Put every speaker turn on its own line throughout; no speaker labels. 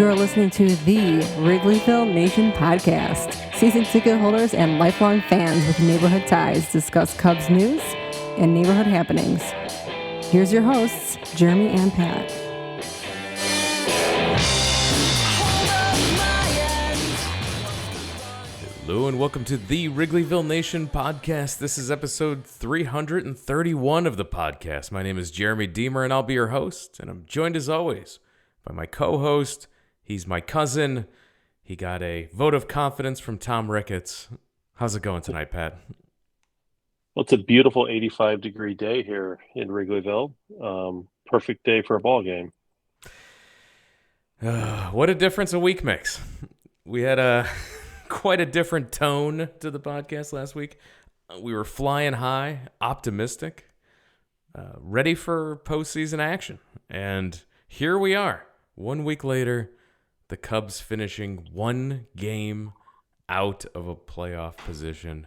You're listening to the Wrigleyville Nation podcast. Season ticket holders and lifelong fans with neighborhood ties discuss Cubs news and neighborhood happenings. Here's your hosts, Jeremy and Pat.
Hello and welcome to the Wrigleyville Nation podcast. This is episode 331 of the podcast. My name is Jeremy Deemer and I'll be your host. And I'm joined as always by my co-host. He's my cousin. He got a vote of confidence from Tom Ricketts. How's it going tonight, Pat?
Well, it's a beautiful 85-degree day here in Wrigleyville. Perfect day for a ball game.
What a difference a week makes. We had quite a different tone to the podcast last week. We were flying high, optimistic, ready for postseason action. And here we are, 1 week later, the Cubs finishing one game out of a playoff position.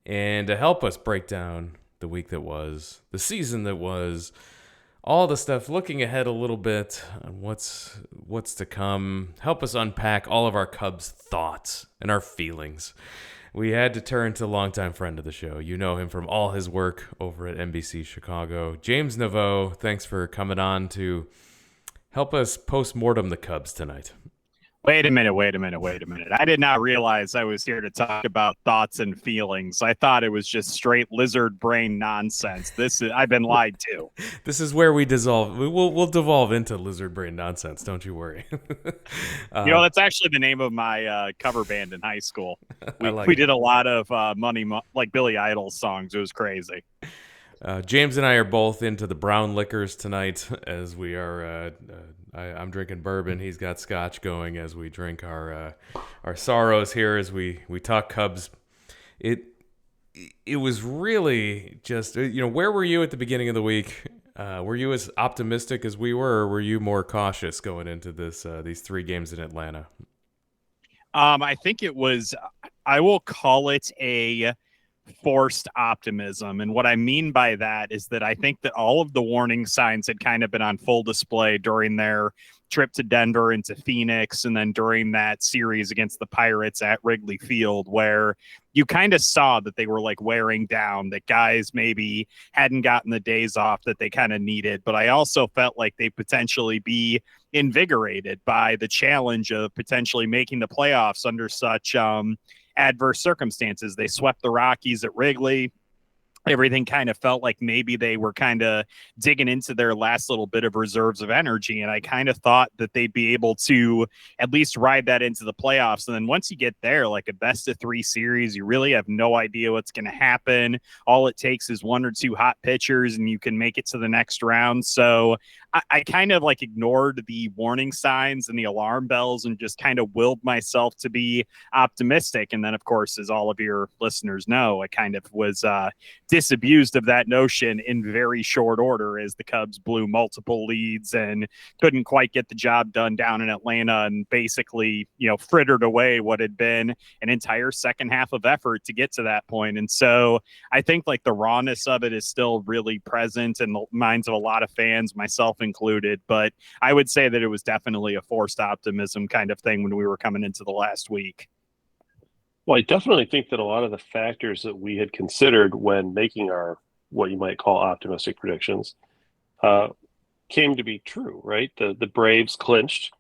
And to help us break down the week that was, the season that was, all the stuff, looking ahead a little bit on what's to come, help us unpack all of our Cubs thoughts and our feelings, we had to turn to longtime friend of the show. You know him from all his work over at NBC Chicago. James Neveau, thanks for coming on to help us post-mortem the Cubs tonight.
Wait a minute. I did not realize I was here to talk about thoughts and feelings. I thought it was just straight lizard brain nonsense. I've been lied to.
This is where we dissolve. We'll devolve into lizard brain nonsense. Don't you worry.
That's actually the name of my cover band in high school. We did a lot of like Billy Idol songs. It was crazy.
James and I are both into the brown liquors tonight as we are. I'm drinking bourbon. He's got scotch going as we drink our sorrows here as we talk Cubs. It was really just, where were you at the beginning of the week? Were you as optimistic as we were, or were you more cautious going into these three games in Atlanta?
I think it was, I will call it a forced optimism. And what I mean by that is that I think that all of the warning signs had kind of been on full display during their trip to Denver and to Phoenix, and then during that series against the Pirates at Wrigley Field, where you kind of saw that they were like wearing down, that guys maybe hadn't gotten the days off that they kind of needed. But I also felt like they potentially be invigorated by the challenge of potentially making the playoffs under such adverse circumstances. They swept the Rockies at Wrigley. Everything kind of felt like maybe they were kind of digging into their last little bit of reserves of energy. And I kind of thought that they'd be able to at least ride that into the playoffs. And then once you get there, like a best of three series, you really have no idea what's going to happen. All it takes is one or two hot pitchers and you can make it to the next round. So I kind of like ignored the warning signs and the alarm bells and just kind of willed myself to be optimistic. And then, of course, as all of your listeners know, I kind of was disabused of that notion in very short order as the Cubs blew multiple leads and couldn't quite get the job done down in Atlanta and basically, frittered away what had been an entire second half of effort to get to that point. And so I think like the rawness of it is still really present in the minds of a lot of fans, myself included, but I would say that it was definitely a forced optimism kind of thing when we were coming into the last week.
Well, I definitely think that a lot of the factors that we had considered when making our, what you might call optimistic predictions, came to be true, right? The Braves clinched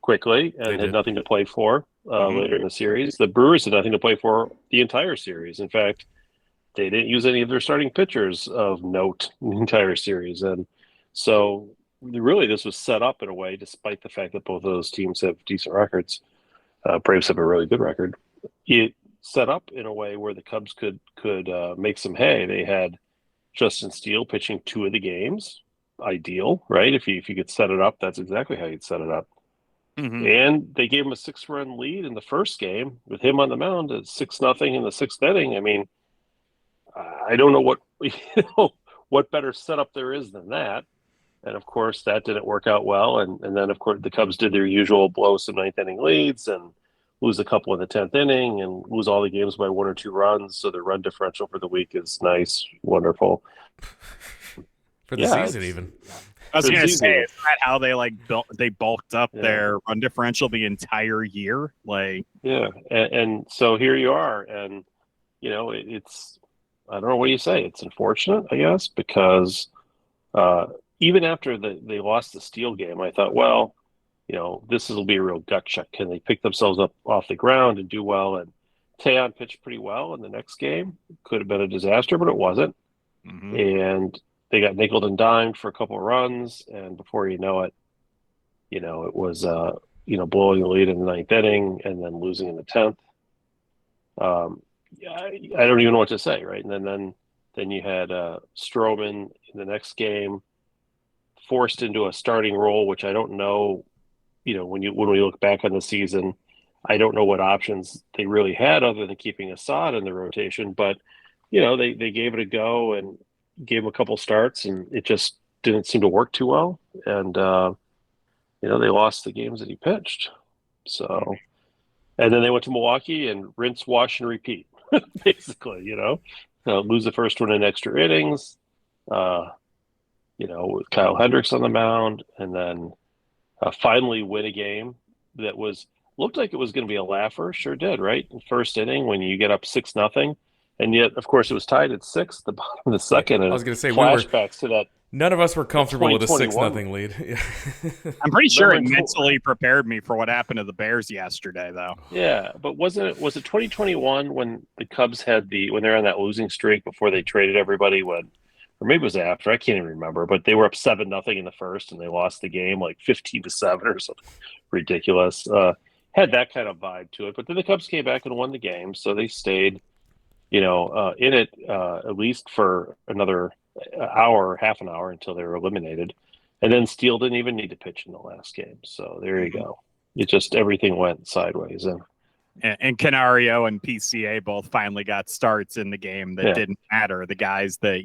quickly and had nothing to play for later in the series. The Brewers had nothing to play for the entire series. In fact, they didn't use any of their starting pitchers of note in the entire series. And so really this was set up in a way, despite the fact that both of those teams have decent records. Braves have a really good record. It set up in a way where the Cubs could make some hay. They had Justin Steele pitching two of the games. Ideal, right? If you could set it up, that's exactly how you'd set it up. Mm-hmm. And they gave him a 6-run lead in the first game with him on the mound at 6-0 in the sixth inning. I mean, I don't know what better setup there is than that. And of course, that didn't work out well. And then of course the Cubs did their usual blow some ninth inning leads and lose a couple in the 10th inning and lose all the games by 1 or 2 runs. So the run differential for the week is nice, wonderful.
For the season, even.
I was
For the
going to
season.
say, is that how they bulked up
Yeah.
their run differential the entire year? Like,
Yeah, and so here you are, and it's I don't know what do you say. It's unfortunate, I guess, because even after they lost the Steel game, I thought, well, this will be a real gut check. Can they pick themselves up off the ground and do well? And Teon pitched pretty well in the next game. Could have been a disaster, but it wasn't. And they got nickeled and dimed for a couple of runs, and before you know it, it was blowing the lead in the ninth inning and then losing in the 10th. I don't even know what to say, right? And then you had Stroman in the next game forced into a starting role, which I don't know. When we look back on the season, I don't know what options they really had other than keeping Assad in the rotation. But they gave it a go and gave him a couple starts, and it just didn't seem to work too well. And they lost the games that he pitched. So, and then they went to Milwaukee and rinse, wash, and repeat, basically. Lose the first one in extra innings. With Kyle Hendricks on the mound, and then finally win a game that looked like it was going to be a laugher. Sure did, right? In first inning when you get up 6-0, and yet, of course, it was tied at 6 at the bottom of the second. And
I was going to say
flashbacks to that.
None of us were comfortable with a
2021.
6-0 lead.
I'm pretty sure it
Remember-
mentally prepared me for what happened to the Bears yesterday, though.
Yeah, but was it 2021 when the Cubs had when they're on that losing streak before they traded everybody? Or maybe it was after. I can't even remember. But they were up 7-0 in the first, and they lost the game like 15-7 or something ridiculous. Had that kind of vibe to it. But then the Cubs came back and won the game, so they stayed, in it at least for another hour, half an hour until they were eliminated. And then Steele didn't even need to pitch in the last game. So there you go. It just everything went sideways.
And Canario and PCA both finally got starts in the game that didn't matter. The guys that,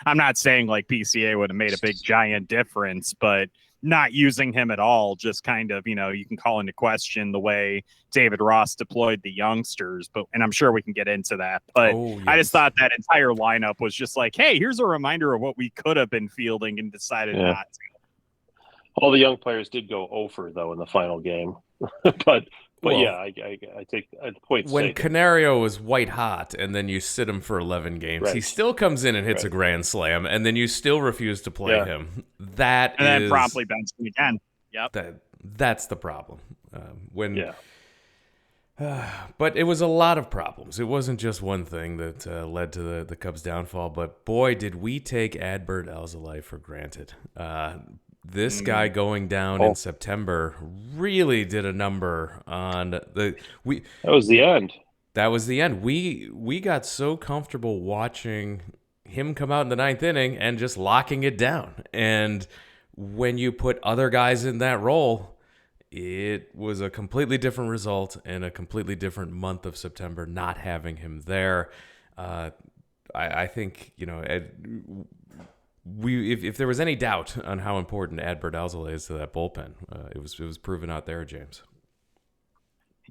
I'm not saying like PCA would have made a big giant difference, but not using him at all, just kind of, you can call into question the way David Ross deployed the youngsters, and I'm sure we can get into that. But I just thought that entire lineup was just like, hey, here's a reminder of what we could have been fielding and decided not to.
All the young players did go over though in the final game, but yeah, I take the point.
When Canario was white hot and then you sit him for 11 games, he still comes in and hits a grand slam, and then you still refuse to play him. Then
promptly bench him again. Yep.
That's the problem. But it was a lot of problems. It wasn't just one thing that led to the Cubs' downfall. But boy, did we take Adbert Alzolay for granted. This guy going down in September really did a number on that
was the end.
That was the end. We got so comfortable watching him come out in the ninth inning and just locking it down. And when you put other guys in that role, it was a completely different result and a completely different month of September not having him there. I think, if there was any doubt on how important Adbert Alzolay is to that bullpen, it was proven out there, James.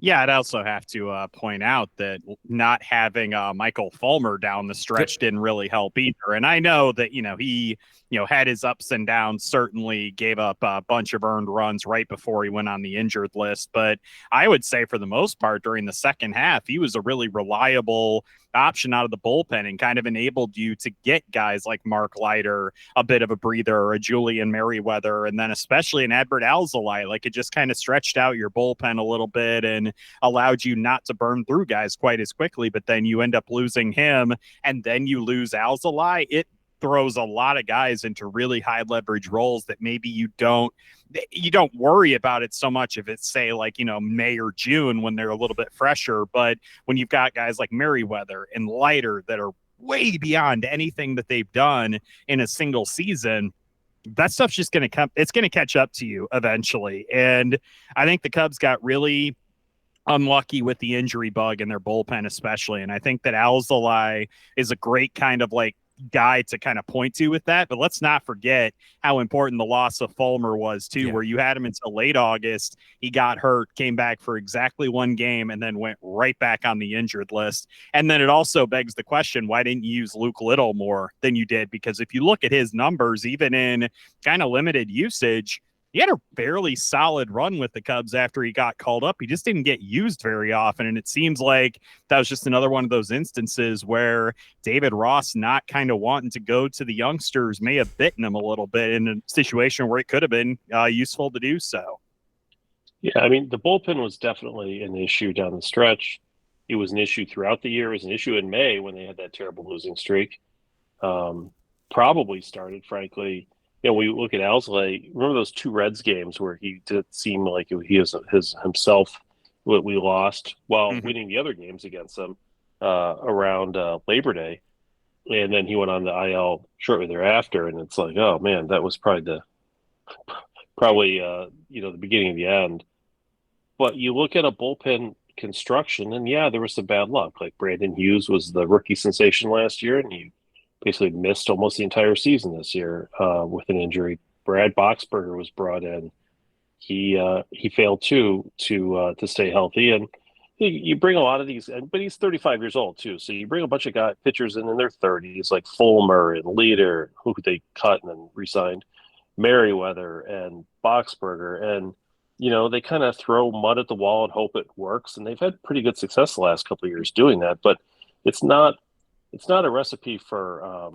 Yeah, I'd also have to point out that not having Michael Fulmer down the stretch didn't really help either. And I know that, he, had his ups and downs, certainly gave up a bunch of earned runs right before he went on the injured list. But I would say for the most part during the second half, he was a really reliable option out of the bullpen and kind of enabled you to get guys like Mark Leiter a bit of a breather, or a Julian Merriweather, and then especially an Adbert Alzolay. Like, it just kind of stretched out your bullpen a little bit and allowed you not to burn through guys quite as quickly. But then you end up losing him, and then you lose Alzolay. It throws a lot of guys into really high leverage roles that maybe you don't worry about it so much if it's, say, like, May or June when they're a little bit fresher. But when you've got guys like Merriweather and Leiter that are way beyond anything that they've done in a single season, that stuff's just going to come. It's going to catch up to you eventually. And I think the Cubs got really unlucky with the injury bug in their bullpen, especially. And I think that Alzolay is a great kind of like guy to kind of point to with that. But let's not forget how important the loss of Fulmer was too, where you had him until late August. He got hurt, came back for exactly one game, and then went right back on the injured list. And then it also begs the question, why didn't you use Luke Little more than you did? Because if you look at his numbers, even in kind of limited usage, he had a fairly solid run with the Cubs after he got called up. He just didn't get used very often. And it seems like that was just another one of those instances where David Ross not kind of wanting to go to the youngsters may have bitten him a little bit in a situation where it could have been useful to do so.
Yeah, I mean, the bullpen was definitely an issue down the stretch. It was an issue throughout the year. It was an issue in May when they had that terrible losing streak. Probably started, frankly, we look at Alzolay. Remember those 2 Reds games where he did seem like he was himself what we lost while winning the other games against them around Labor Day. And then he went on the IL shortly thereafter. And it's like, oh, man, that was probably the beginning of the end. But you look at a bullpen construction, and there was some bad luck. Like Brandon Hughes was the rookie sensation last year, and he basically missed almost the entire season this year with an injury. Brad Boxberger was brought in. He failed too to stay healthy, and you bring a lot of these. But he's 35 years old too, so you bring a bunch of pitchers in their 30s, like Fulmer and Leader, who they cut and then re-signed, Merriweather and Boxberger, and they kind of throw mud at the wall and hope it works. And they've had pretty good success the last couple of years doing that, but it's not a recipe for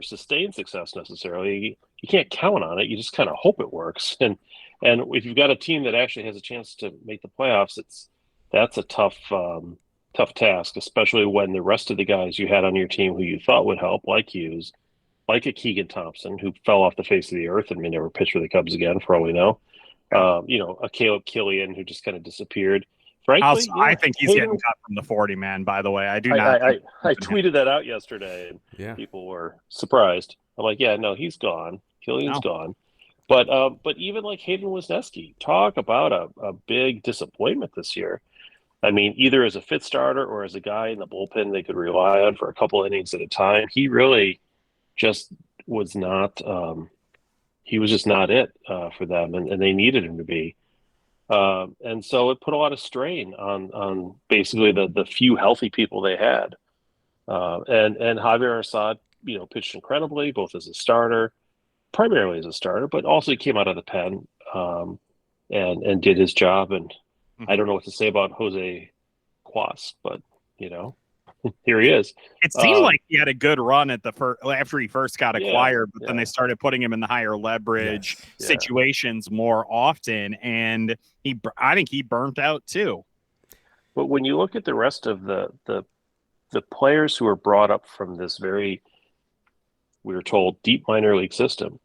sustained success necessarily. You can't count on it. You just kind of hope it works. And if you've got a team that actually has a chance to make the playoffs, that's a tough task, especially when the rest of the guys you had on your team who you thought would help, like Hughes, like a Keegan Thompson, who fell off the face of the earth and may never pitch for the Cubs again, for all we know. A Caleb Killian who just kind of disappeared. Frankly,
also, I think he's getting cut from the 40 man, by the way. I
tweeted that out yesterday, and people were surprised. I'm like, he's gone. Killian's gone. But even like Hayden Wisniewski, talk about a big disappointment this year. I mean, either as a fit starter or as a guy in the bullpen they could rely on for a couple innings at a time. He really just was not he was just not it for them, and they needed him to be. And so it put a lot of strain on basically the few healthy people they had. And Javier Assad, pitched incredibly, both as a starter, primarily as a starter, but also he came out of the pen and did his job. And I don't know what to say about Jose Cuas, but here he is.
It seemed like he had a good run at after he first got acquired, but then they started putting him in the higher leverage situations more often, and I think he burnt out too.
But when you look at the rest of the players who were brought up from this very, we were told, deep minor league system,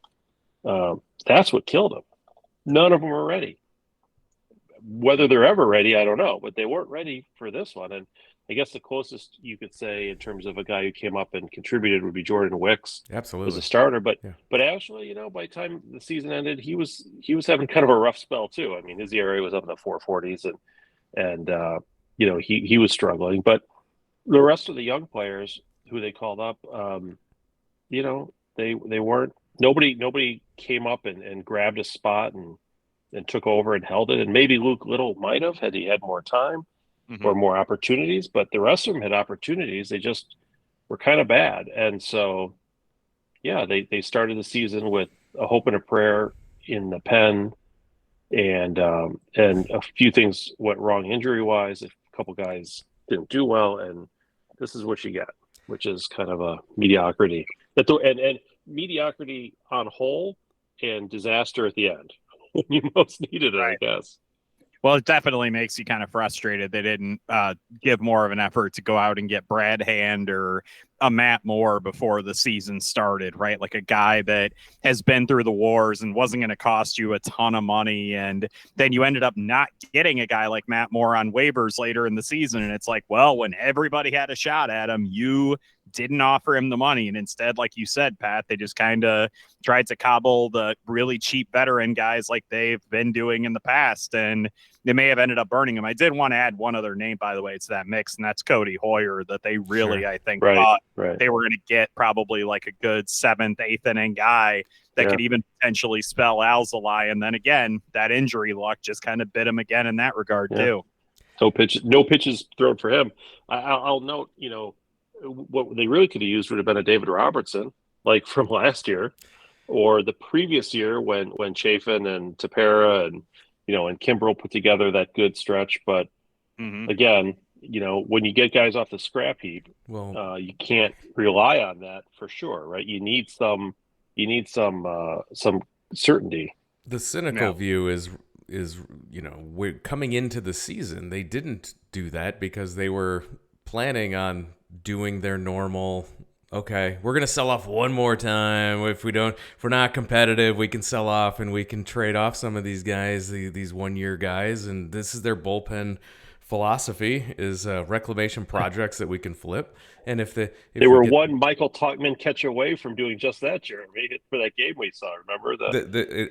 that's what killed them. None of them were ready. Whether they're ever ready, I don't know, but they weren't ready for this one. And I guess the closest you could say in terms of a guy who came up and contributed would be Jordan Wicks.
Absolutely.
As a starter. But actually, by the time the season ended, he was having kind of a rough spell too. I mean, his ERA was up in the 440s and he was struggling. But the rest of the young players who they called up, they weren't, nobody came up and grabbed a spot and took over and held it. And maybe Luke Little might have had he had more time or more opportunities, but the rest of them had opportunities. They just were kind of bad. And so, they started the season with a hope and a prayer in the pen, and a few things went wrong injury-wise. A couple guys didn't do well, and this is what you get, which is kind of a mediocrity. And mediocrity on whole and disaster at the end. When you most needed it, right. I guess.
Well, it definitely makes you kind of frustrated they didn't give more of an effort to go out and get Brad Hand or a Matt Moore before the season started, right? Like a guy that has been through the wars and wasn't going to cost you a ton of money. And then you ended up not getting a guy like Matt Moore on waivers later in the season. And it's like, well, when everybody had a shot at him, you didn't offer him the money. And instead, like you said, Pat, they just kind of tried to cobble the really cheap veteran guys like they've been doing in the past. And they may have ended up burning him. I did want to add one other name, by the way, to that mix, and that's Cody Hoyer, that they really, I think, thought
Right.
they were going to get probably like a good 7th, 8th inning guy that could even potentially spell Alzolay. And then again, that injury luck just kind of bit him again in that regard too.
No pitches thrown for him. I'll note, what they really could have used would have been a David Robertson, like from last year, or the previous year when Chafin and Tepera and and Kimbrel put together that good stretch. But again, when you get guys off the scrap heap, you can't rely on that for sure, right? You need some certainty.
The cynical view is we're coming into the season, they didn't do that because they were planning on doing their normal, okay, we're going to sell off one more time. If we're not competitive, we can sell off and we can trade off some of these guys, these 1-year guys. And this is their bullpen philosophy, is reclamation projects that we can flip. And if they
were one Michael Tuchman catch away from doing just that, Jeremy, for that game we saw. Remember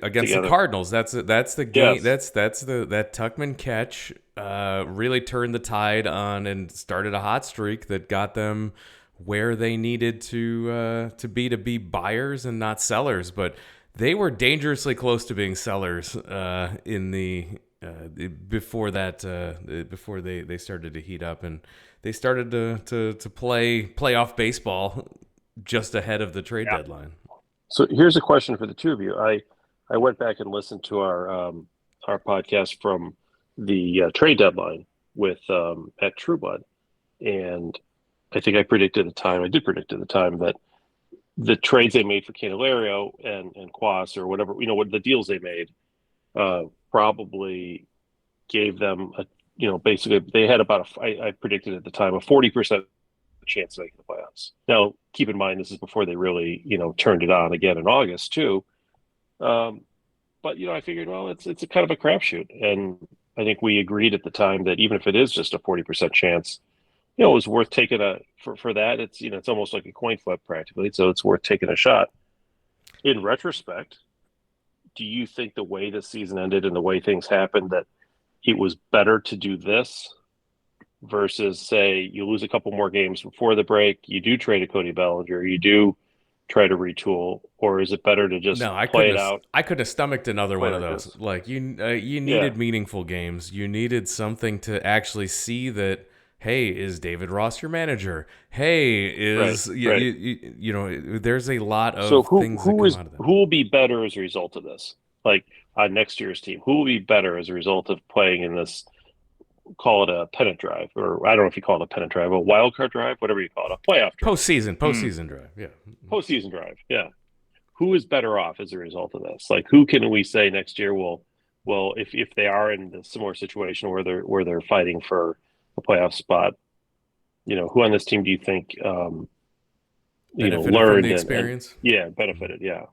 against the Cardinals? That's the game. Yes. That Tuchman catch really turned the tide on and started a hot streak that got them where they needed to be buyers and not sellers. But they were dangerously close to being sellers in the. Before they started to heat up and they started to play playoff baseball just ahead of the trade deadline.
So here's a question for the two of you. I went back and listened to our podcast from the trade deadline with at Trueblood, and I think I did predict at the time that the trades they made for Candelario and Quas or whatever, what the deals they made, probably gave them basically they had I predicted at the time a 40% chance of making the playoffs. Now, keep in mind, this is before they really, turned it on again in August too. But, I figured, well, it's a kind of a crapshoot. And I think we agreed at the time that even if it is just a 40% chance, it was worth taking for that. It's, it's almost like a coin flip practically. So it's worth taking a shot. In retrospect, do you think the way the season ended and the way things happened that it was better to do this versus, say, you lose a couple more games before the break, you do trade a Cody Bellinger, you do try to retool, or is it better to just play it out?
I couldn't have stomached another one of those. Like you needed meaningful games. You needed something to actually see that. Hey, is David Ross your manager? Hey, is there's a lot of things that come out of that.
Who will be better as a result of this? Like on next year's team, who will be better as a result of playing in this? Call it a pennant drive, or I don't know if you call it a pennant drive, a wild card drive, whatever you call it, a playoff drive.
Postseason drive, yeah.
Postseason drive, yeah. Who is better off as a result of this? Like, who can we say next year will if they are in a similar situation where they're fighting for a playoff spot, who on this team do you think learned
from the experience?
Benefited, yeah.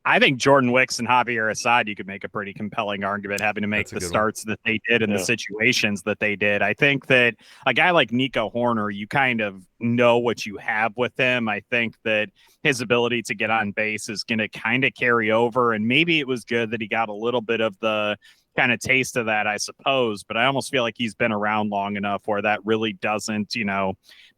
I think Jordan Wicks and Javier Assad, you could make a pretty compelling argument having to make the starts that they did and the situations that they did. I think that a guy like Nico Horner, you kind of know what you have with him. I think that his ability to get on base is going to kind of carry over. And maybe it was good that he got a little bit of the kind of taste of that, I suppose. But I almost feel like he's been around long enough where that really doesn't,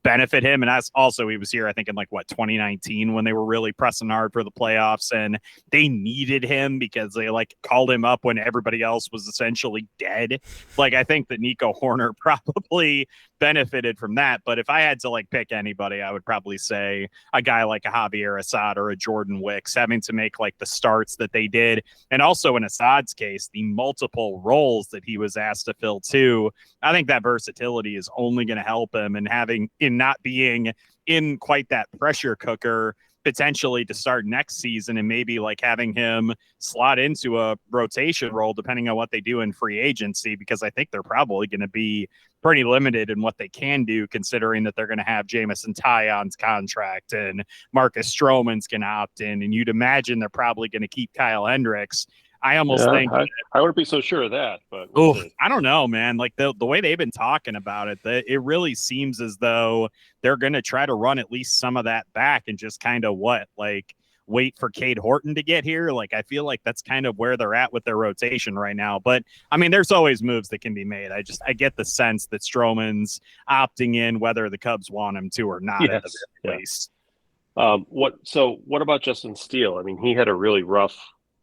benefit him. And that's also, he was here, I think, in 2019 when they were really pressing hard for the playoffs and they needed him because they called him up when everybody else was essentially dead. I think that Nico Horner probably benefited from that. But if I had to pick anybody, I would probably say a guy like a Javier Assad or a Jordan Wicks having to make the starts that they did. And also in Assad's case, the multiple roles that he was asked to fill too. I think that versatility is only going to help him, and not being in quite that pressure cooker potentially to start next season, and maybe having him slot into a rotation role depending on what they do in free agency, because I think they're probably going to be pretty limited in what they can do, considering that they're going to have Jamison Tyon's contract and Marcus Stroman's going to opt in, and you'd imagine they're probably going to keep Kyle Hendricks. I almost think
I wouldn't be so sure of that, but
I don't know, man. The way they've been talking about it, it really seems as though they're going to try to run at least some of that back and just kind of wait for Cade Horton to get here. Like, I feel like that's kind of where they're at with their rotation right now. But I mean, there's always moves that can be made. I get the sense that Stroman's opting in whether the Cubs want him to or not, at the very least.
What about Justin Steele? I mean, he had a really rough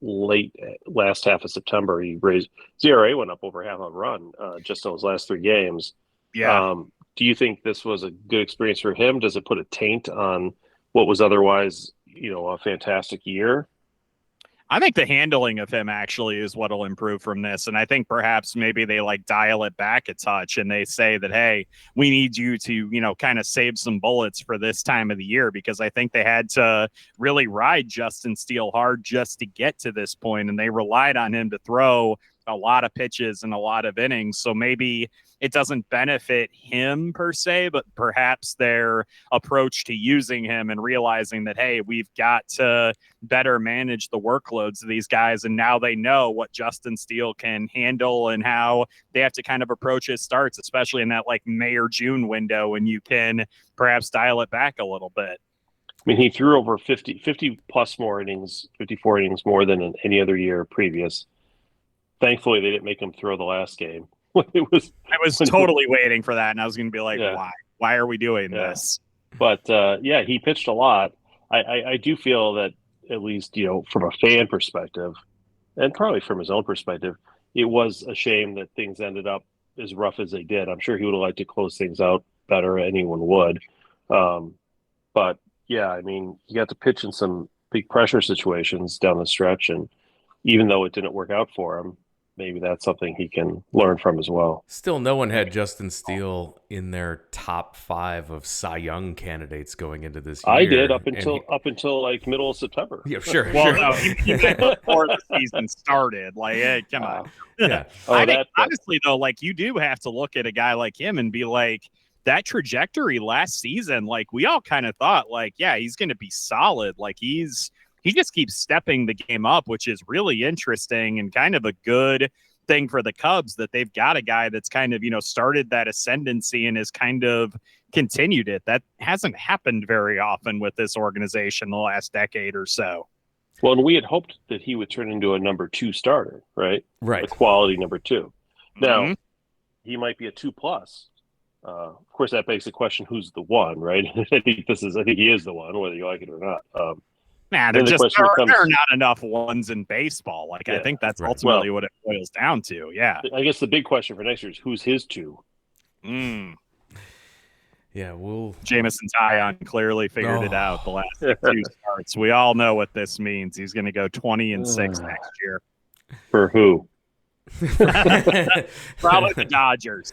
late last half of September. He raised ZRA went up over half a run just in those last 3 games.
Yeah.
Do you think this was a good experience for him? Does it put a taint on what was otherwise, a fantastic year?
I think the handling of him actually is what'll improve from this. And I think perhaps maybe they dial it back a touch and they say that, hey, we need you to, kind of save some bullets for this time of the year, because I think they had to really ride Justin Steele hard just to get to this point, and they relied on him to throw a lot of pitches and a lot of innings. So maybe it doesn't benefit him per se, but perhaps their approach to using him and realizing that, hey, we've got to better manage the workloads of these guys. And now they know what Justin Steele can handle and how they have to kind of approach his starts, especially in that May or June window, and you can perhaps dial it back a little bit.
I mean, he threw over 50 plus more innings, 54 innings more than in any other year previous. Thankfully, they didn't make him throw the last game. I
was totally waiting for that, and I was going to be like, why? Why are we doing this?
But, he pitched a lot. I do feel that, at least, from a fan perspective, and probably from his own perspective, it was a shame that things ended up as rough as they did. I'm sure he would have liked to close things out better. Anyone would. But, yeah, I mean, he got to pitch in some big pressure situations down the stretch, and even though it didn't work out for him, maybe that's something he can learn from as well.
Still, no one had Justin Steele in their top 5 of Cy Young candidates going into this year.
I did up until middle of September.
Yeah, sure.
Well, no, he did before the season started. Hey, come on.
Yeah.
I think, honestly, though, you do have to look at a guy like him and be like, that trajectory last season, we all kind of thought, he's going to be solid. He just keeps stepping the game up, which is really interesting and kind of a good thing for the Cubs, that they've got a guy that's kind of, started that ascendancy and has kind of continued it. That hasn't happened very often with this organization the last decade or so.
Well, and we had hoped that he would turn into a number 2 starter, right?
Right.
A quality number 2. Now,
Mm-hmm.
he might be a 2+. Of course, that begs the question, who's the one, right? I think he is the one, whether you like it or not.
There are not enough ones in baseball. I think that's ultimately what it boils down to. Yeah.
I guess the big question for next year is, who's his 2?
Yeah,
Jameson Taillon clearly figured it out the last 2 starts. We all know what this means. He's going to go 20-6 next year.
For who?
Probably the Dodgers.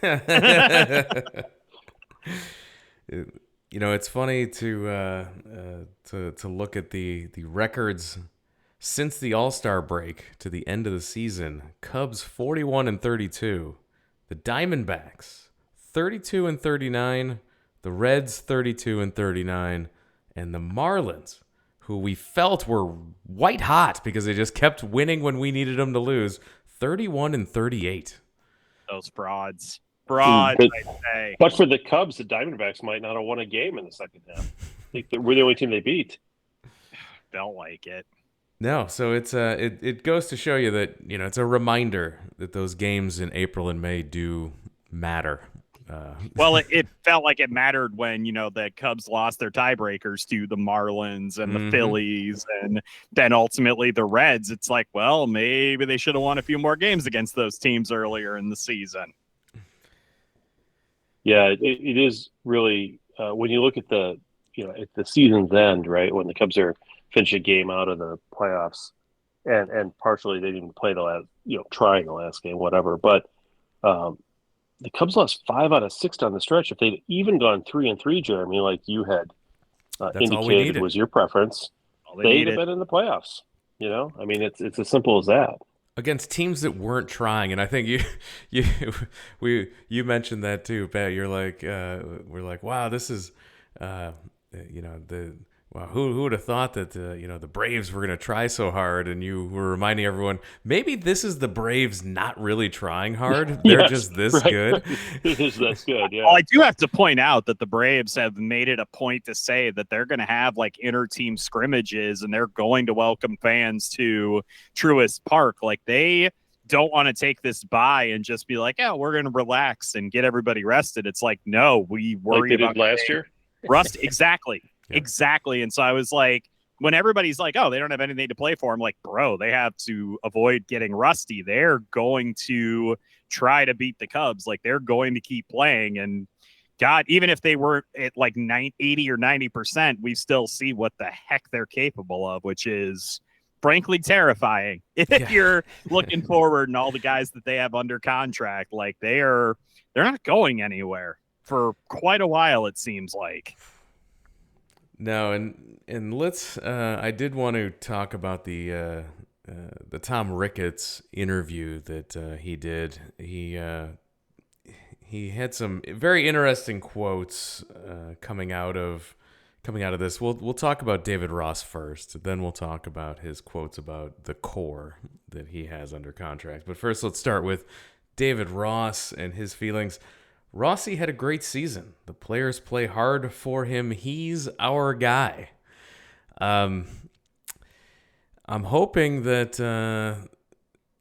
It's funny to look at the records since the All-Star break to the end of the season. Cubs 41-32, the Diamondbacks 32-39, the Reds 32-39, and the Marlins, who we felt were white hot because they just kept winning when we needed them to lose, 31-38.
Those frauds. I'd say.
But for the Cubs, the Diamondbacks might not have won a game in the second half. I think we're the only team they beat.
Don't like it.
No, so it's it goes to show you that it's a reminder that those games in April and May do matter.
Well, it felt like it mattered when, the Cubs lost their tiebreakers to the Marlins and the Phillies and then ultimately the Reds. It's like, well, maybe they should have won a few more games against those teams earlier in the season.
Yeah, it is really when you look at at the season's end, right, when the Cubs are finish a game out of the playoffs, and partially they didn't even play the last, trying the last game, whatever. But the Cubs lost 5 out of 6 down the stretch. If they'd even gone 3-3, Jeremy, like you had indicated was your preference, they'd have been in the playoffs. I mean, it's as simple as that.
Against teams that weren't trying, and I think you mentioned that too, Pat. You're like, we're like, wow, this is, the Wow, who would have thought that the Braves were going to try so hard, and you were reminding everyone maybe this is the Braves not really trying hard; they're
Yes,
just this
right.
good.
That's good. Yeah.
Well, I do have to point out that the Braves have made it a point to say that they're going to have like inter-team scrimmages and they're going to welcome fans to Truist Park. Like they don't want to take this bye and just be like, "Oh, we're going to relax and get everybody rested." It's like, no, we worry
like they
about
did last year.
rust. Exactly.
Yeah.
Exactly. And so I was like, when everybody's like, oh, they don't have anything to play for, I'm like, bro, they have to avoid getting rusty. They're going to try to beat the Cubs. Like they're going to keep playing. And God, even if they were at like 80 or 90%, we still see what the heck they're capable of, which is frankly terrifying. If you're looking forward and all the guys that they have under contract, like they're not going anywhere for quite a while, it seems like.
No, and let's. I did want to talk about the Tom Ricketts interview that he did. He had some very interesting quotes coming out of this. We'll talk about David Ross first, then we'll talk about his quotes about the core that he has under contract. But first, let's start with David Ross and his feelings. Rossi had a great season. The players play hard for him. He's our guy. I'm hoping that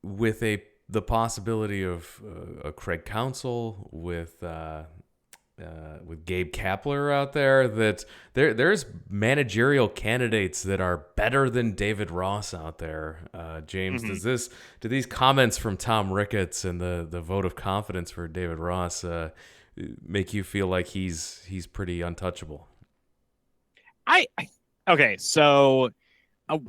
with the possibility of a Craig Counsell with Gabe Kapler out there, that there's managerial candidates that are better than David Ross out there. James, do these comments from Tom Ricketts and the vote of confidence for David Ross make you feel like he's pretty untouchable?
Okay, so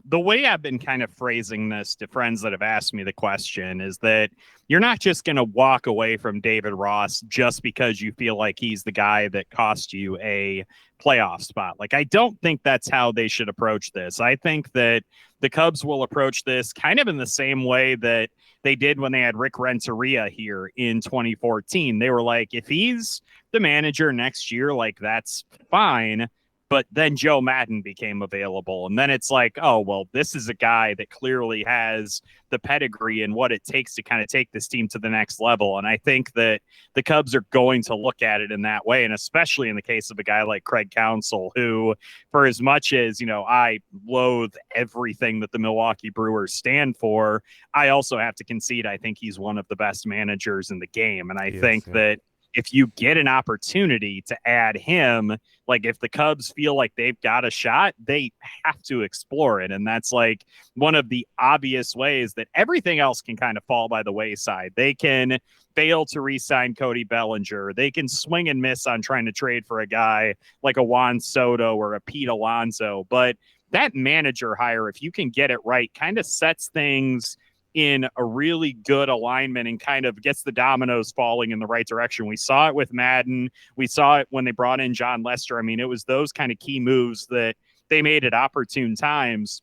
the way I've been kind of phrasing this to friends that have asked me the question is that you're not just going to walk away from David Ross just because you feel like he's the guy that cost you a playoff spot. Like, I don't think that's how they should approach this. I think that the Cubs will approach this kind of in the same way that they did when they had Rick Renteria here in 2014. They were like, if he's the manager next year, like, that's fine. But then Joe Madden became available. And then it's like, oh, well, this is a guy that clearly has the pedigree and what it takes to kind of take this team to the next level. And I think that the Cubs are going to look at it in that way. And especially in the case of a guy like Craig Counsell, who, for as much as, I loathe everything that the Milwaukee Brewers stand for, I also have to concede I think he's one of the best managers in the game. And I think that if you get an opportunity to add him, like if the Cubs feel like they've got a shot, they have to explore it. And that's like one of the obvious ways that everything else can kind of fall by the wayside. They can fail to re-sign Cody Bellinger. They can swing and miss on trying to trade for a guy like a Juan Soto or a Pete Alonso. But that manager hire, if you can get it right, kind of sets things in a really good alignment and kind of gets the dominoes falling in the right direction. We saw it with Madden. We saw it when they brought in John Lester. I mean, it was those kind of key moves that they made at opportune times.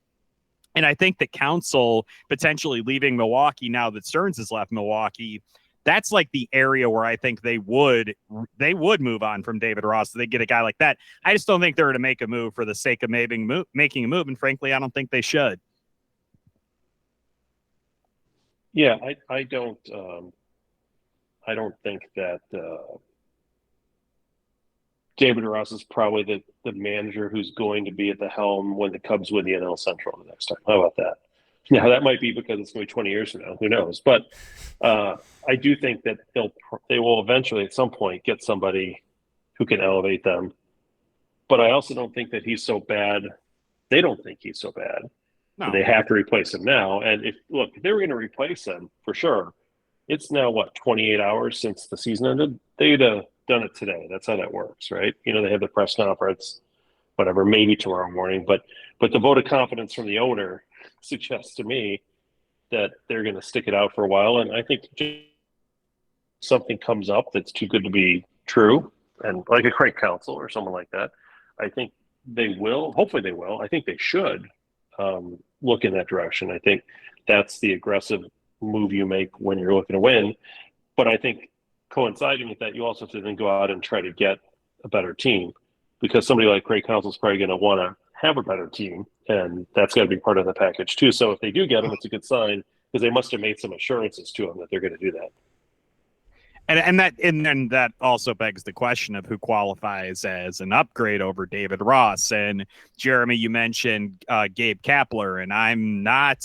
And I think that Counsell potentially leaving Milwaukee now that Stearns has left Milwaukee, that's like the area where I think they would move on from David Ross. So they get a guy like that. I just don't think they're going to make a move for the sake of making a move. And frankly, I don't think they should.
Yeah, I don't think that David Ross is probably the manager who's going to be at the helm when the Cubs win the NL Central the next time. How about that? Now, that might be because it's going to be 20 years from now. Who knows? But I do think that they will eventually at some point get somebody who can elevate them. But I also don't think that he's so bad. They don't think he's so bad. No. They have to replace him now. And if they were going to replace him for sure, it's now 28 hours since the season ended. They'd have done it today. That's how that works, right? They have the press conference, whatever, maybe tomorrow morning. But the vote of confidence from the owner suggests to me that they're going to stick it out for a while. And I think something comes up that's too good to be true, and like a Craig Counsell or someone like that, I think they will. Hopefully they will. I think they should. Look in that direction. I think that's the aggressive move you make when you're looking to win. But I think coinciding with that, you also have to then go out and try to get a better team, because somebody like Craig Counsell is probably going to want to have a better team, and that's got to be part of the package too. So if they do get him, it's a good sign because they must have made some assurances to him that they're going to do that.
And then that also begs the question of who qualifies as an upgrade over David Ross. And Jeremy, you mentioned Gabe Kapler, and I'm not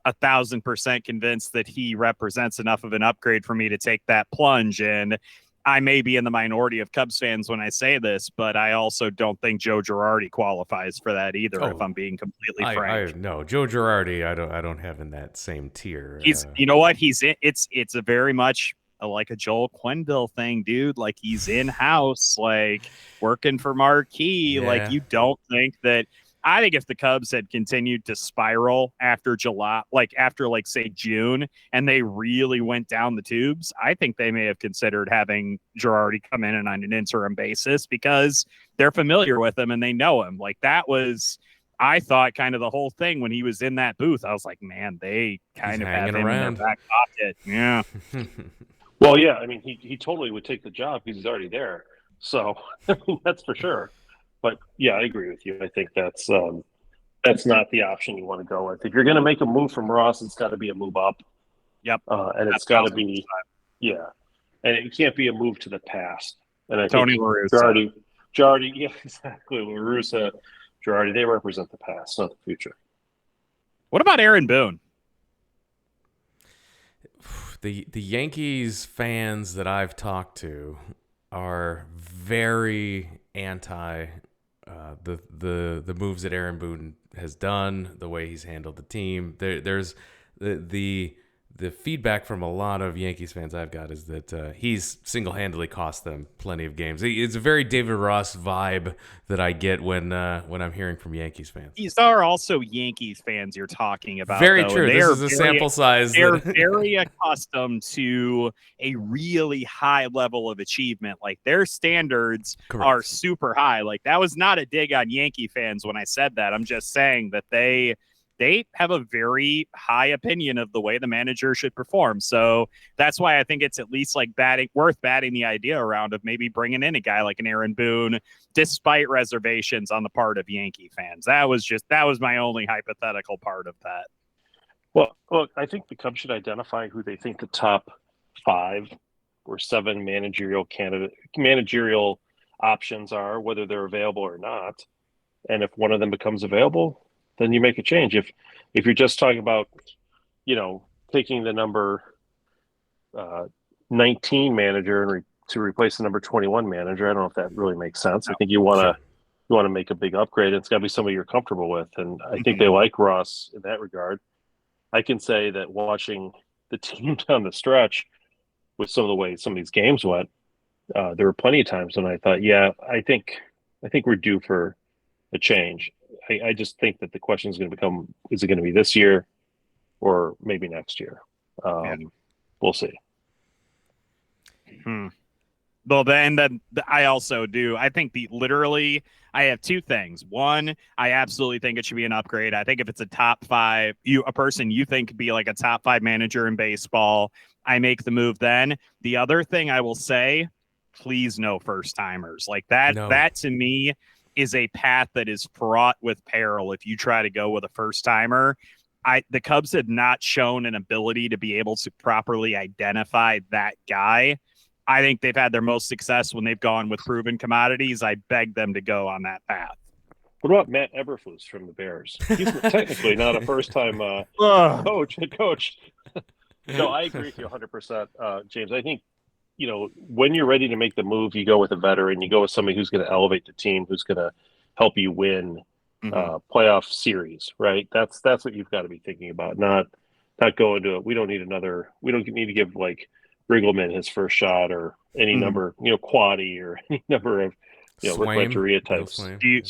1,000% convinced that he represents enough of an upgrade for me to take that plunge. And I may be in the minority of Cubs fans when I say this, but I also don't think Joe Girardi qualifies for that either. If I'm being completely frank,
No, Joe Girardi, I don't have in that same tier.
He's, you know what, he's in. It's a very much like a Joel Quenneville thing, dude. Like, he's in house, like working for Marquee.
Yeah.
Like, you don't think that. I think if the Cubs had continued to spiral after July, like say June, and they really went down the tubes, I think they may have considered having Girardi come in on an interim basis because they're familiar with him and they know him. Like, that was, I thought, kind of the whole thing when he was in that booth. I was like, man, they kind of have him
around
in their back pocket. Yeah.
Well, yeah, I mean, he totally would take the job because he's already there. So I mean, that's for sure. But yeah, I agree with you. I think that's not the option you want to go with. If you're going to make a move from Ross, it's got to be a move up.
Yep.
And it's got to be, yeah. And it can't be a move to the past. And I
Tony
think
La Russa.
Girardi, yeah, exactly. La Russa, Girardi, they represent the past, not the future.
What about Aaron Boone?
The Yankees fans that I've talked to are very anti the moves that Aaron Boone has done, the way he's handled the team. There's the feedback from a lot of Yankees fans I've got is that he's single-handedly cost them plenty of games. It's a very David Ross vibe that I get when I'm hearing from Yankees fans.
These are also Yankees fans you're talking about.
Very
though.
true. This is a sample size.
They're very accustomed to a really high level of achievement. Like, their standards are super high. Like, that was not a dig on Yankee fans when I said that. I'm just saying that they have a very high opinion of the way the manager should perform. So that's why I think it's at least like worth batting the idea around of maybe bringing in a guy like an Aaron Boone, despite reservations on the part of Yankee fans. That was my only hypothetical part of that.
Well, look, I think the Cubs should identify who they think the top 5 or 7 managerial options are, whether they're available or not. And if one of them becomes available, then you make a change. If you're just talking about, taking the number 19 manager and to replace the number 21 manager, I don't know if that really makes sense. I think you want to make a big upgrade. It's got to be somebody you're comfortable with, and I think they like Ross in that regard. I can say that watching the team down the stretch with some of the way some of these games went, there were plenty of times when I thought, yeah, I think we're due for a change. I just think that the question is going to become, is it going to be this year or maybe next year? We'll see.
Well, then I also do. I think I have 2 things. One, I absolutely think it should be an upgrade. I think if it's a top 5, a person you think could be like a top 5 manager in baseball, I make the move then. The other thing I will say, please no first timers. Like that, that to me is a path that is fraught with peril if you try to go with a first timer. The Cubs have not shown an ability to be able to properly identify that guy. I think they've had their most success when they've gone with proven commodities. I beg them to go on that path.
What about Matt Eberflus from the Bears? He's technically not a first-time coach. No, I agree with you 100%, James. I think, when you're ready to make the move, you go with a veteran. You go with somebody who's going to elevate the team, who's going to help you win playoff series, right? That's what you've got to be thinking about. Not go into it. We don't need to give like Wriggleman his first shot or any number, Quaddy or any number of Rick Renteria types.
Do you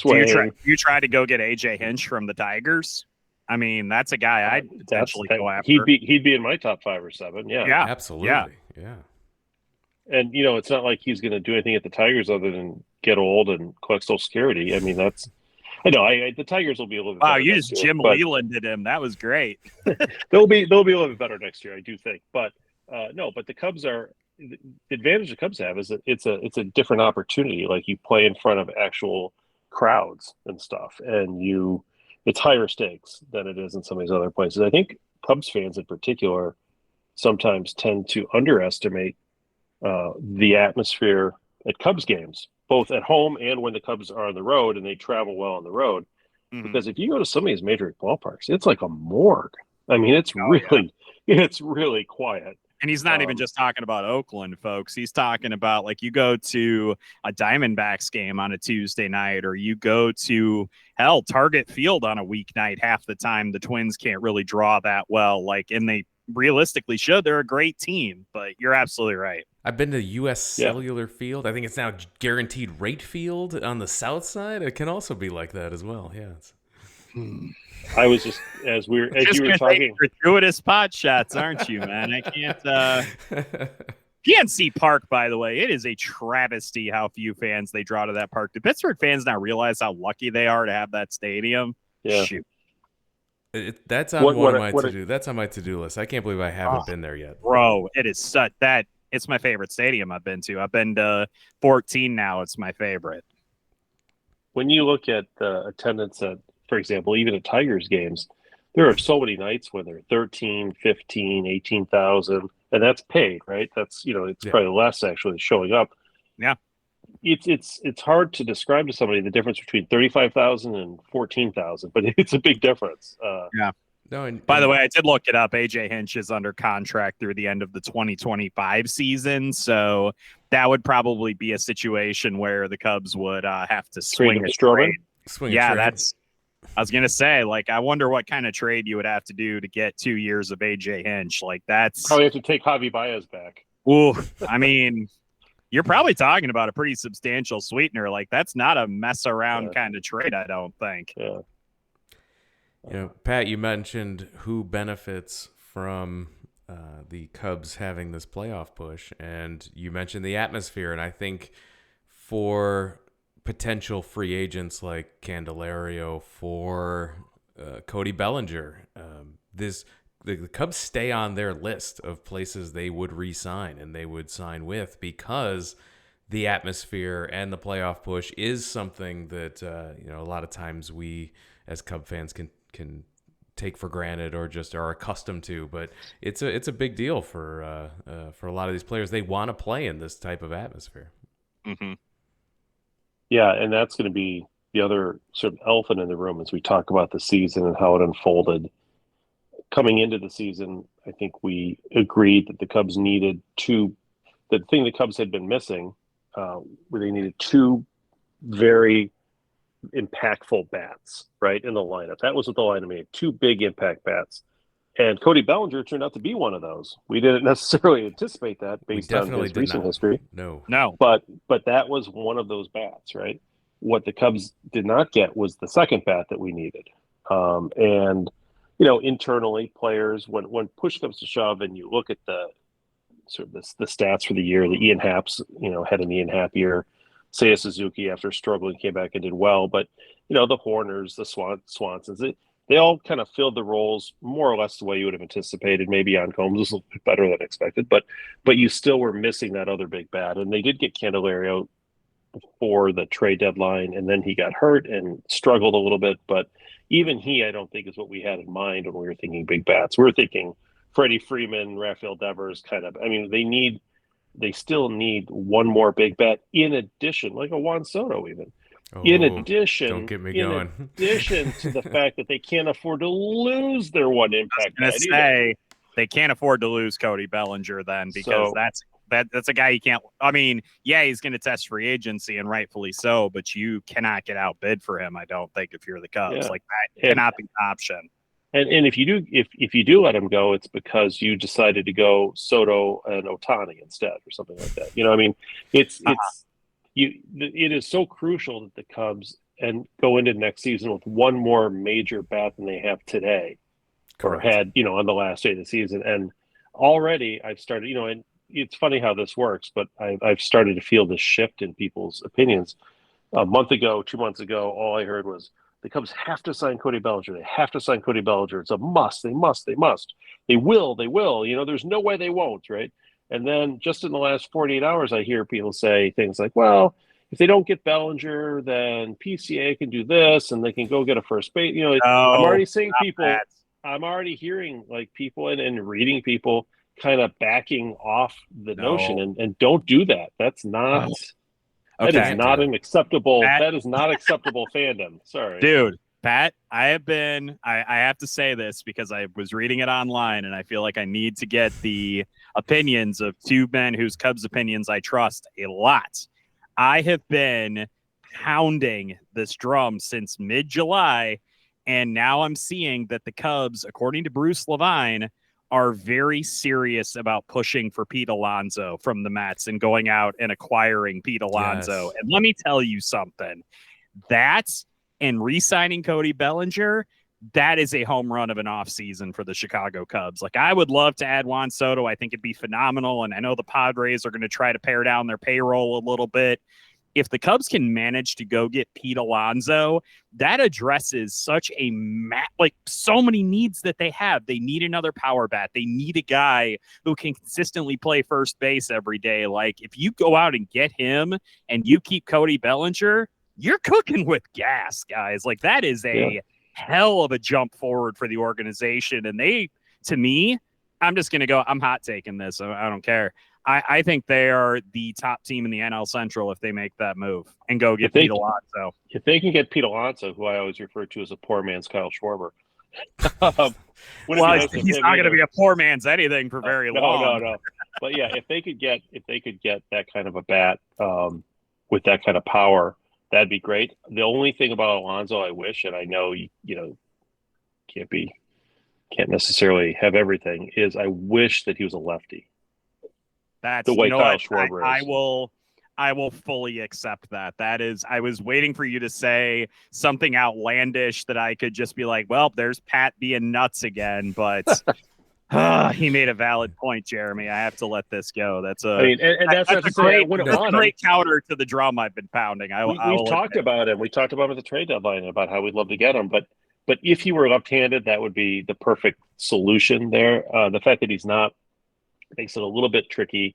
try to go get AJ Hinch from the Tigers? I mean, that's a guy I'd potentially go after.
He'd be in my top 5 or 7. Yeah,
absolutely. Yeah.
And it's not like he's going to do anything at the Tigers other than get old and collect Social Security. I mean, I know the Tigers will be a little bit.
Wow, you just Jim Lelanded him. That was great.
they'll be a little bit better next year, I do think. But but the Cubs the advantage the Cubs have is that it's a different opportunity. Like, you play in front of actual crowds and stuff, and it's higher stakes than it is in some of these other places. I think Cubs fans in particular sometimes tend to underestimate the atmosphere at Cubs games, both at home and when the Cubs are on the road and they travel well on the road.
Mhm.
Because if you go to some of these major league ballparks, it's like a morgue. I mean, it's really quiet.
And he's not even just talking about Oakland, folks. He's talking about, like, you go to a Diamondbacks game on a Tuesday night, or you go to, hell, Target Field on a weeknight. Half the time the Twins can't really draw that well. Like, and they realistically should. They're a great team, but you're absolutely right.
I've been to U.S. Cellular Field. I think it's now Guaranteed Rate Field on the south side. It can also be like that as well. Yeah.
I was just as you were talking,
gratuitous pot shots, aren't you, man? I can't. PNC Park, by the way, it is a travesty how few fans they draw to that park. Do Pittsburgh fans now realize how lucky they are to have that stadium?
Yeah.
Shoot.
That's on one of my to-do. That's on my to-do list. I can't believe I haven't been there yet.
Bro, it is such that it's my favorite stadium I've been to. I've been to 14 now. It's my favorite.
When you look at the attendance at, for example, even at Tigers games, there are so many nights when they're 13, 15, 18,000, and that's paid, right? That's, it's probably less actually showing up.
Yeah.
It's hard to describe to somebody the difference between 35,000 and 14,000, but it's a big difference.
Yeah. No, and by the way, I did look it up. AJ Hinch is under contract through the end of the 2025 season, so that would probably be a situation where the Cubs would have to swing a trade. I was gonna say, like, I wonder what kind of trade you would have to do to get 2 years of AJ Hinch. Like, that's
probably have to take Javi Baez back.
Ooh, I mean, you're probably talking about a pretty substantial sweetener. Like, that's not a mess around kind of trade, I don't think.
Yeah.
Pat, you mentioned who benefits from the Cubs having this playoff push, and you mentioned the atmosphere. And I think for potential free agents like Candelario, for Cody Bellinger, the Cubs stay on their list of places they would re-sign and they would sign with, because the atmosphere and the playoff push is something that a lot of times we as Cub fans can take for granted or just are accustomed to. But it's a big deal for a lot of these players. They want to play in this type of atmosphere.
Mm-hmm.
Yeah, and that's going to be the other sort of elephant in the room as we talk about the season and how it unfolded. Coming into the season, I think we agreed that the Cubs needed the thing the Cubs had been missing, where they needed two very impactful bats, right, in the lineup. That was what the lineup made, two big impact bats. And Cody Bellinger turned out to be one of those. We didn't necessarily anticipate that based on his recent history.
No.
But that was one of those bats, right? What the Cubs did not get was the second bat that we needed. And internally, players, when push comes to shove, and you look at the sort of the stats for the year, the Ian Happ's, had an Ian Happ year. Seiya Suzuki, after struggling, came back and did well. But the Horners, the Swansons, they all kind of filled the roles more or less the way you would have anticipated. Maybe on Combs was a little bit better than expected, but you still were missing that other big bat. And they did get Candelario before the trade deadline, and then he got hurt and struggled a little bit. But even he, I don't think, is what we had in mind when we were thinking big bats. We were thinking Freddie Freeman, Rafael Devers, kind of. I mean, they still need one more big bat in addition, like a Juan Soto even. In addition,
don't get me going.
In addition to the fact that they can't afford to lose their one impact bat.
They can't afford to lose Cody Bellinger then, because that's a guy you can't. I mean, yeah, he's going to test free agency, and rightfully so, but you cannot get outbid for him. I don't think, if you're the Cubs, like that cannot be an option.
And if you do let him go, it's because you decided to go Soto and Ohtani instead, or something like that. I mean, it is so crucial that the Cubs and go into next season with one more major bat than they have today. Correct. Or had, on the last day of the season. And already I've started, and it's funny how this works, but I've started to feel this shift in people's opinions. A month ago, 2 months ago, all I heard was the Cubs have to sign Cody Bellinger. They have to sign Cody Bellinger. It's a must. They must. They will. There's no way they won't, right? And then just in the last 48 hours, I hear people say things like, well, if they don't get Bellinger, then PCA can do this, and they can go get a first base.
No,
I'm already seeing people.
that.
I'm already hearing like people and reading people kind of backing off the notion, and don't do that. That's not. That
Okay.
is not an acceptable.
Pat-
That is not acceptable fandom. Sorry,
Dude, Pat, I have to say this because I was reading it online and I feel like I need to get the opinions of two men whose Cubs opinions I trust a lot. I have been pounding this drum since mid-July, and now I'm seeing that the Cubs, according to Bruce Levine, are very serious about pushing for Pete Alonso from the Mets and going out and acquiring Pete Alonso.
Yes.
And let me tell you something. That's and re-signing Cody Bellinger, that is a home run of an offseason for the Chicago Cubs. Like, I would love to add Juan Soto. I think it'd be phenomenal. And I know the Padres are going to try to pare down their payroll a little bit. If the Cubs can manage to go get Pete Alonso, that addresses such a so many needs that they have. They need another power bat. They need a guy who can consistently play first base every day. Like, if you go out and get him and you keep Cody Bellinger, you're cooking with gas, guys. Like, that is a hell of a jump forward for the organization. And they, to me, I'm just going to go, I'm hot taking this. I don't care. I think they are the top team in the NL Central if they make that move and go get Pete Alonso.
If they can get Pete Alonso, who I always refer to as a poor man's Kyle Schwarber.
He's not going to be a poor man's anything for very long.
No. But yeah, if they could get that kind of a bat with that kind of power, that'd be great. The only thing about Alonso I wish, and I know you can't necessarily have everything, is I wish that he was a lefty.
That's
the way Kyle Schwarber is.
I will fully accept that. That is, I was waiting for you to say something outlandish that I could just be like, well, there's Pat being nuts again. But he made a valid point, Jeremy. I have to let this go. That's a great counter to the drum I've been pounding.
We've talked about him. We talked about him at the trade deadline about how we'd love to get him. But if he were left-handed, that would be the perfect solution there. The fact that he's not makes it a little bit tricky,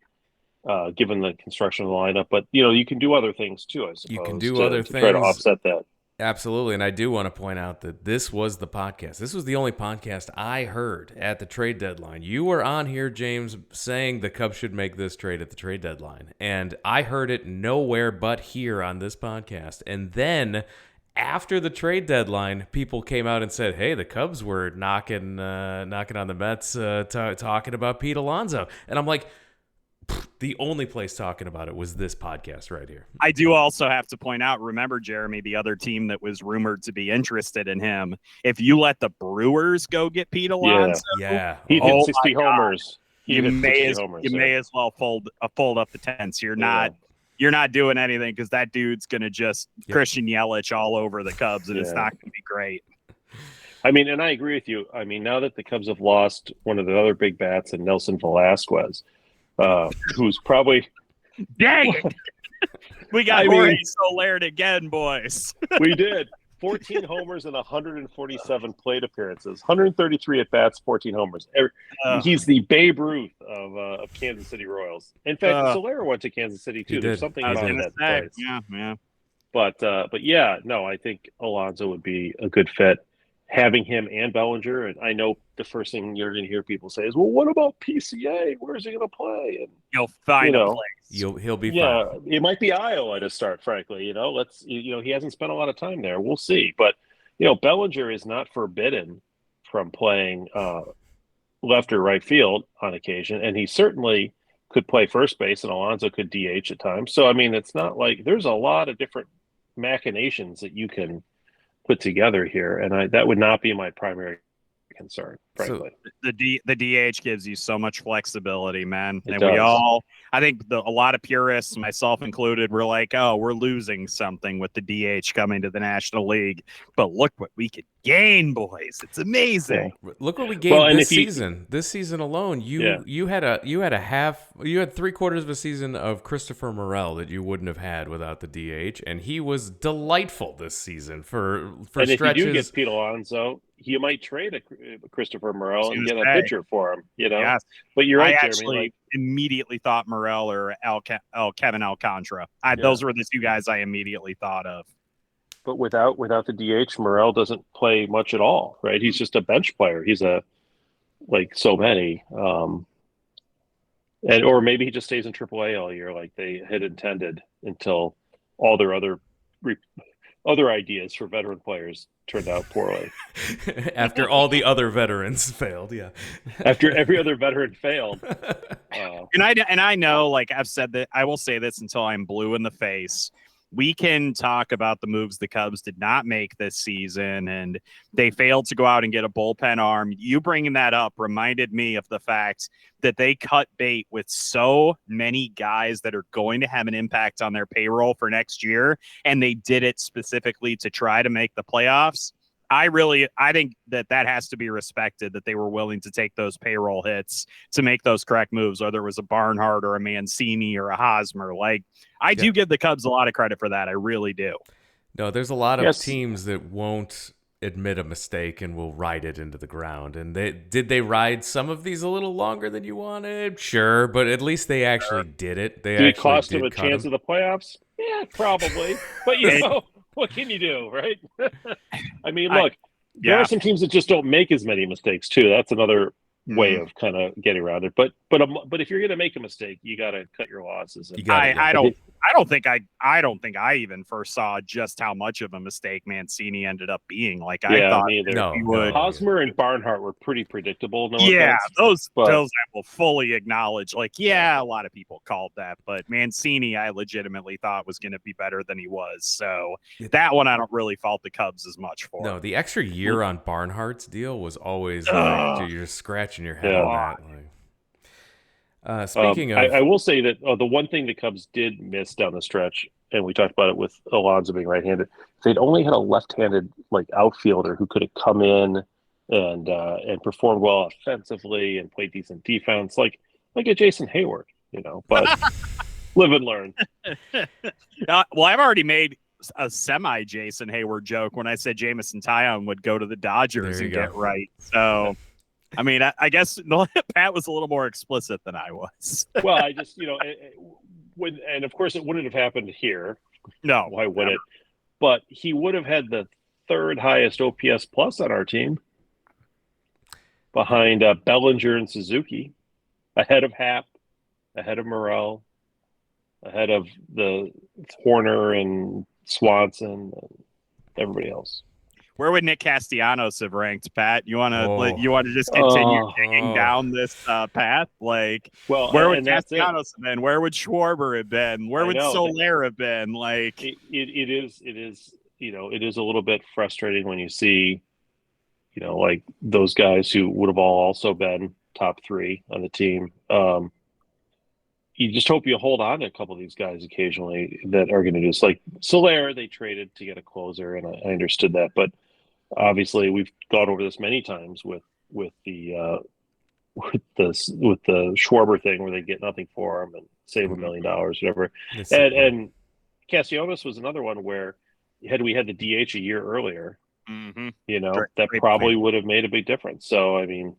given the construction of the lineup. But you can do other things too. I suppose
you can do other things
to try to offset that.
Absolutely, and I do want to point out that this was the podcast. This was the only podcast I heard at the trade deadline. You were on here, James, saying the Cubs should make this trade at the trade deadline, and I heard it nowhere but here on this podcast. And then after the trade deadline, people came out and said, hey, the Cubs were knocking on the Mets, talking about Pete Alonso. And I'm like, the only place talking about it was this podcast right here.
I do also have to point out, remember, Jeremy, the other team that was rumored to be interested in him, if you let the Brewers go get Pete Alonso,
he hit 60 homers.
You may as well fold up the tents. You're not doing anything because that dude's going to just Christian Yelich all over the Cubs, and it's not going to be great.
I mean, and I agree with you. I mean, now that the Cubs have lost one of the other big bats in Nelson Velasquez, who's probably...
Dang it! We got Jorge Soler again, boys.
We did. 14 homers and 147 plate appearances, 133 at bats, 14 homers. He's the Babe Ruth of Kansas City Royals. In fact, Soler went to Kansas City too. There's something about that place.
Yeah.
But yeah, no, I think Alonso would be a good fit. Having him and Bellinger, and I know the first thing you're going to hear people say is, "Well, what about PCA? Where's he going to play?" And
he'll find a place.
He'll be fine.
Yeah, it might be Iowa to start. Frankly, he hasn't spent a lot of time there. We'll see, but Bellinger is not forbidden from playing left or right field on occasion, and he certainly could play first base, and Alonso could DH at times. So I mean, it's not like there's a lot of different machinations that you can put together here, and that would not be my primary concern, frankly.
So the DH gives you so much flexibility, man.
It
and
does.
I think a lot of purists, myself included, were like, oh, we're losing something with the DH coming to the National League. But look what we could gain, boys. It's amazing.
Yeah. Look what we gained this season. This season alone, you had 3/4 of a season of Christopher Morel that you wouldn't have had without the DH, and he was delightful this season for
and
stretches.
If you do get Pete Alonso, you might trade a Christopher Morel and get a
say.
pitcher for him,
Yes.
But you're right,
I
Jeremy.
actually immediately thought Morel or Kevin Alcantara.
Yeah.
Those were the two guys I immediately thought of.
But without the DH, Morel doesn't play much at all, right? He's just a bench player. He's like so many. Or maybe he just stays in AAA all year like they had intended until all their other ideas for veteran players turned out poorly.
After all the other veterans failed, yeah.
After every other veteran failed.
And I know, like I've said that, I will say this until I'm blue in the face. We can talk about the moves the Cubs did not make this season, and they failed to go out and get a bullpen arm. You bringing that up reminded me of the fact that they cut bait with so many guys that are going to have an impact on their payroll for next year, and they did it specifically to try to make the playoffs. I think that has to be respected, that they were willing to take those payroll hits to make those correct moves, whether it was a Barnhart or a Mancini or a Hosmer. Like, I do give the Cubs a lot of credit for that. I really do.
No, there's a lot of teams that won't admit a mistake and will ride it into the ground. And did they ride some of these a little longer than you wanted? Sure, but at least they actually did it. Did
it cost them a chance of the playoffs? Yeah, probably. But what can you do, right? I mean, look, there are some teams that just don't make as many mistakes too. That's another way of kind of getting around it. But if you're going to make a mistake, you got to cut your losses.
I don't think I even first saw just how much of a mistake Mancini ended up being. Like, I thought he would.
Hosmer and Barnhart were pretty predictable.
Those I will fully acknowledge. Like, a lot of people called that, but Mancini, I legitimately thought was going to be better than he was. So that one, I don't really fault the Cubs as much for.
No, the extra year on Barnhart's deal was always like, you're scratching your head on that. Like, speaking of,
I will say that the one thing the Cubs did miss down the stretch, and we talked about it with Alonso being right-handed, if they'd only had a left-handed outfielder who could have come in and performed well offensively and played decent defense, like a Jason Hayward, But live and learn.
Well, I've already made a semi Jason Hayward joke when I said Jameson Taillon would go to the Dodgers and get right. So. I mean, I guess Pat was a little more explicit than I was.
Well, I just, and of course it wouldn't have happened here.
No.
Why would it? But he would have had the third highest OPS plus on our team behind Bellinger and Suzuki, ahead of Happ, ahead of Morel, ahead of the Horner and Swanson and everybody else.
Where would Nick Castellanos have ranked, Pat? You want to just continue digging down this path? Like, where would Castellanos have been? Where would Schwarber have been? Where would Soler have been? Like,
it is it is a little bit frustrating when you see, like those guys who would have all also been top three on the team. You just hope you hold on to a couple of these guys occasionally that are going to do this. Like Soler, they traded to get a closer, and I understood that, but obviously we've gone over this many times with the Schwarber thing where they get nothing for him and save $1 million, whatever. And Castellanos was another one where had we had the DH a year earlier, that probably would have made a big difference. So I mean,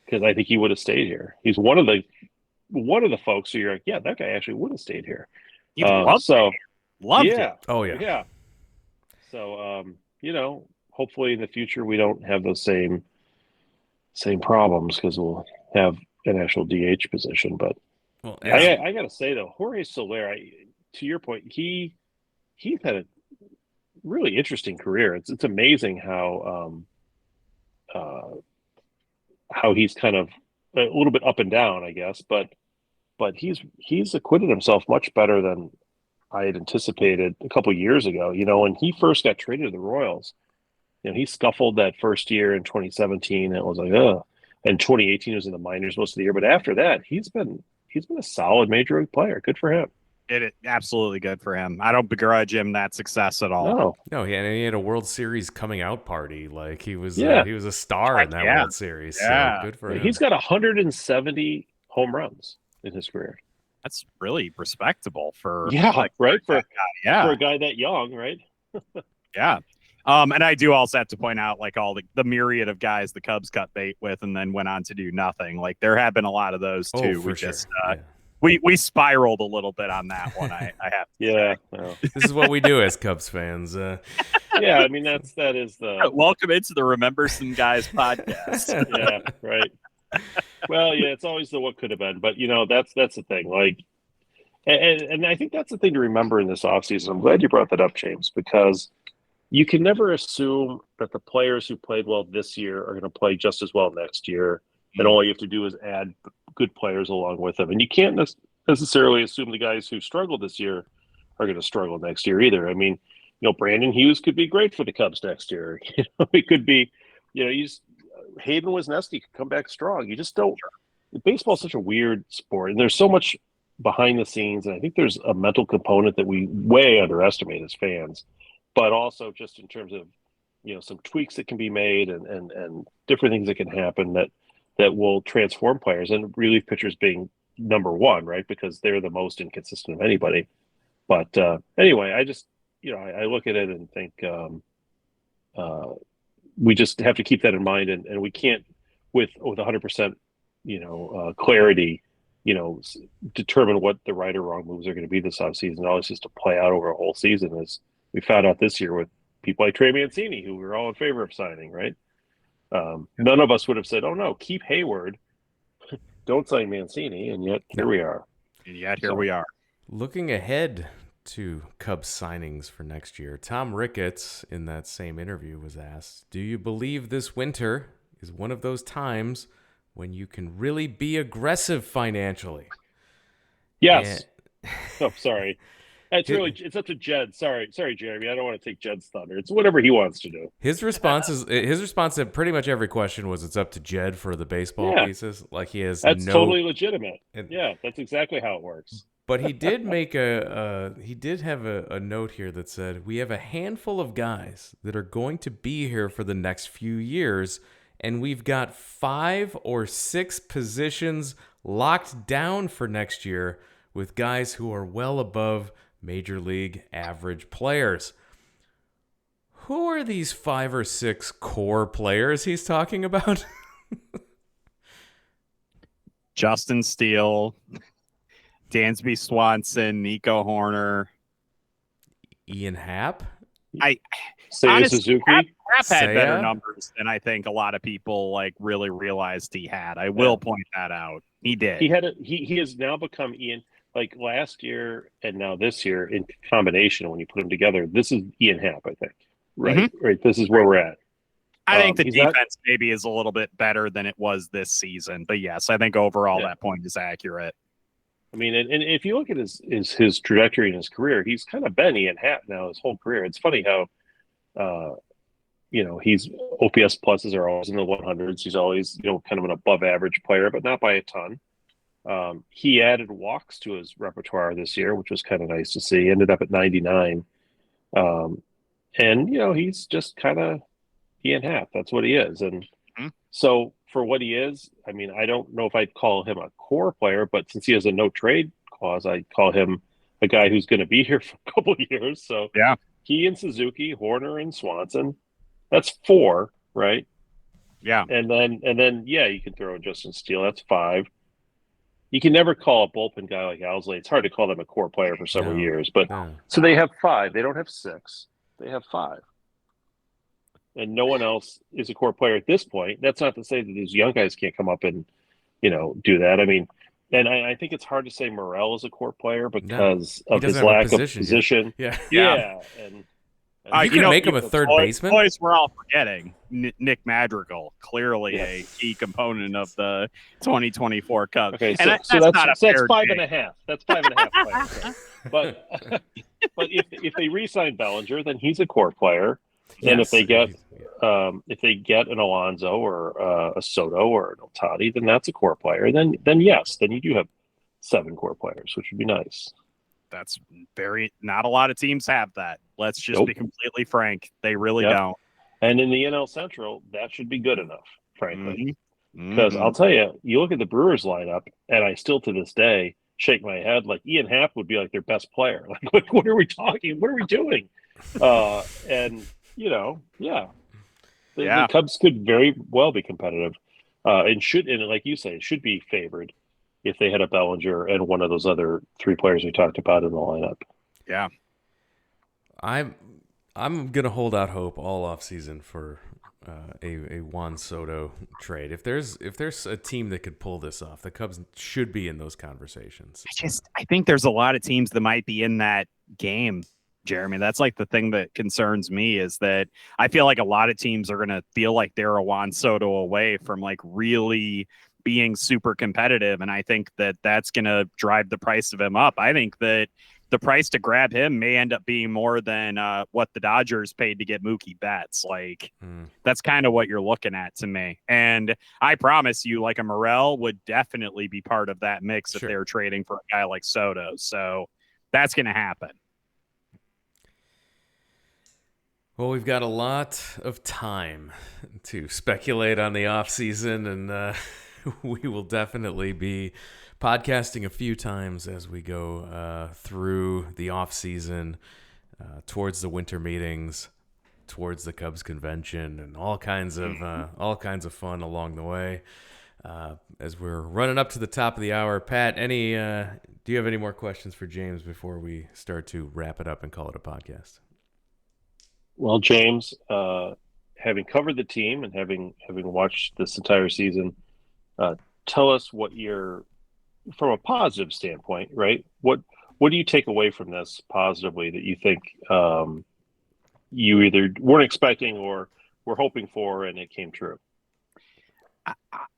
because I think he would have stayed here. He's one of the folks who you're like, yeah, that guy actually would have stayed here.
Loved it.
Oh yeah.
Yeah. So hopefully in the future we don't have those same problems because we'll have an actual DH position. But I got to say though, Jorge Soler, to your point, he's had a really interesting career. It's amazing how he's kind of a little bit up and down, I guess, but he's acquitted himself much better than I had anticipated a couple of years ago. When he first got traded to the Royals, he scuffled that first year in 2017. And it was like, and 2018 was in the minors most of the year. But after that, he's been a solid major league player. Good for him.
It absolutely good for him. I don't begrudge him that success at all.
No, he had a World Series coming out party. Like he was a star in that World Series. Yeah. So good for him.
He's got 170 home runs in his career.
That's really respectable for
right for
a guy,
for a guy that young, right?
Yeah. And I do also have to point out, like, all the myriad of guys the Cubs cut bait with and then went on to do nothing. Like, there have been a lot of those too.
For sure.
We spiraled a little bit on that one. I have to say.
Well,
This is what we do as Cubs fans.
yeah, I mean that is the
Welcome into the Remember Some Guys podcast.
yeah, right. Well, yeah, it's always the what could have been, but that's the thing. Like, and I think that's the thing to remember in this offseason. I'm glad you brought that up, James, because you can never assume that the players who played well this year are going to play just as well next year, and all you have to do is add good players along with them. And you can't necessarily assume the guys who struggled this year are going to struggle next year either. I mean, Brandon Hughes could be great for the Cubs next year. It could be, Hayden Wesneski could come back strong. You just don't. Baseball is such a weird sport, and there's so much behind the scenes, and I think there's a mental component that we way underestimate as fans. But also just in terms of, some tweaks that can be made and different things that can happen that will transform players, and relief pitchers being number one, right? Because they're the most inconsistent of anybody. But anyway, I just, I look at it and think we just have to keep that in mind, and we can't with 100%, clarity, determine what the right or wrong moves are going to be this offseason. All it's just to play out over a whole season, as we found out this year with people like Trey Mancini, who we were all in favor of signing, right? None of us would have said, oh, no, keep Hayward. Don't sign Mancini, and yet here we are.
And yet here we are.
Looking ahead to Cubs signings for next year, Tom Ricketts in that same interview was asked, do you believe this winter is one of those times when you can really be aggressive financially?
Yes. Sorry. It's up to Jed. Sorry, Jeremy. I don't want to take Jed's thunder. It's whatever he wants to do.
His response to pretty much every question was, "It's up to Jed for the baseball pieces." Like he has
that's totally legitimate. Yeah, that's exactly how it works.
But he did make he did have a note here that said, "We have a handful of guys that are going to be here for the next few years, and we've got 5 or 6 positions locked down for next year with guys who are well above Major League average players." Who are these 5 or 6 core players he's talking about?
Justin Steele, Dansby Swanson, Nico Horner,
Ian Happ.
Suzuki.
Happ had better numbers than I think a lot of people really realized he had. I will point that out. He did.
He has now become Ian. Like last year and now this year in combination, when you put them together, this is Ian Happ, I think. Right? Mm-hmm. Right. This is where we're at.
I think the defense maybe is a little bit better than it was this season. But yes, I think overall that point is accurate.
I mean, and if you look at his trajectory in his career, he's kind of been Ian Happ now his whole career. It's funny how, he's OPS pluses are always in the 100s. He's always, kind of an above average player, but not by a ton. He added walks to his repertoire this year, which was kind of nice to see. He ended up at 99. And, he's just kind of Ian Happ. That's what he is. And so for what he is, I mean, I don't know if I'd call him a core player, but since he has a no trade clause, I'd call him a guy who's going to be here for a couple of years. So
yeah,
he and Suzuki, Horner and Swanson, that's 4, right?
Yeah.
And then, you can throw in Justin Steele. That's 5. You can never call a bullpen guy like Owsley. It's hard to call them a core player for several years. But so they have 5. They don't have 6. They have 5. And no one else is a core player at this point. That's not to say that these young guys can't come up and, do that. I mean, and I think it's hard to say Morel is a core player because of his lack of position.
Yeah.
And
you can make him a third baseman.
Boys, we're all forgetting Nick Madrigal, clearly a key component of the 2024 Cubs.
Okay,
and
so that's 5.5. That's 5.5 players. But if they re-sign Bellinger, then he's a core player. And if they get an Alonso or a Soto or an Ohtani, then that's a core player. Then yes, then you do have 7 core players, which would be nice.
That's not a lot of teams have that. Let's just be completely frank. They really don't.
And in the NL Central, that should be good enough, frankly. Because I'll tell you, you look at the Brewers lineup, and I still to this day shake my head like Ian Happ would be like their best player. Like what are we talking? What are we doing? And Yeah. The,
Yeah.
the Cubs could very well be competitive, and like you say, should be favored if they had a Bellinger and one of those other three players we talked about in the lineup.
Yeah.
I'm gonna hold out hope all off season for a Juan Soto trade. If there's a team that could pull this off, the Cubs should be in those conversations.
I think there's a lot of teams that might be in that game, Jeremy. That's like the thing that concerns me is that I feel like a lot of teams are going to feel like they're a Juan Soto away from like really being super competitive. And I think that that's going to drive the price of him up. I think that the price to grab him may end up being more than what the Dodgers paid to get Mookie Betts. Like that's kind of what you're looking at to me. And I promise you, like a Morel would definitely be part of that mix
Sure.
if they're trading for a guy like Soto. So that's going to happen.
Well, we've got a lot of time to speculate on the off season, and we will definitely be podcasting a few times as we go through the off season, towards the winter meetings, towards the Cubs convention, and all kinds of fun along the way. As we're running up to the top of the hour, Pat, do you have any more questions for James before we start to wrap it up and call it a podcast?
Well, James, having covered the team and having watched this entire season, tell us what from a positive standpoint, right? What do you take away from this positively that you think you either weren't expecting or were hoping for and it came true?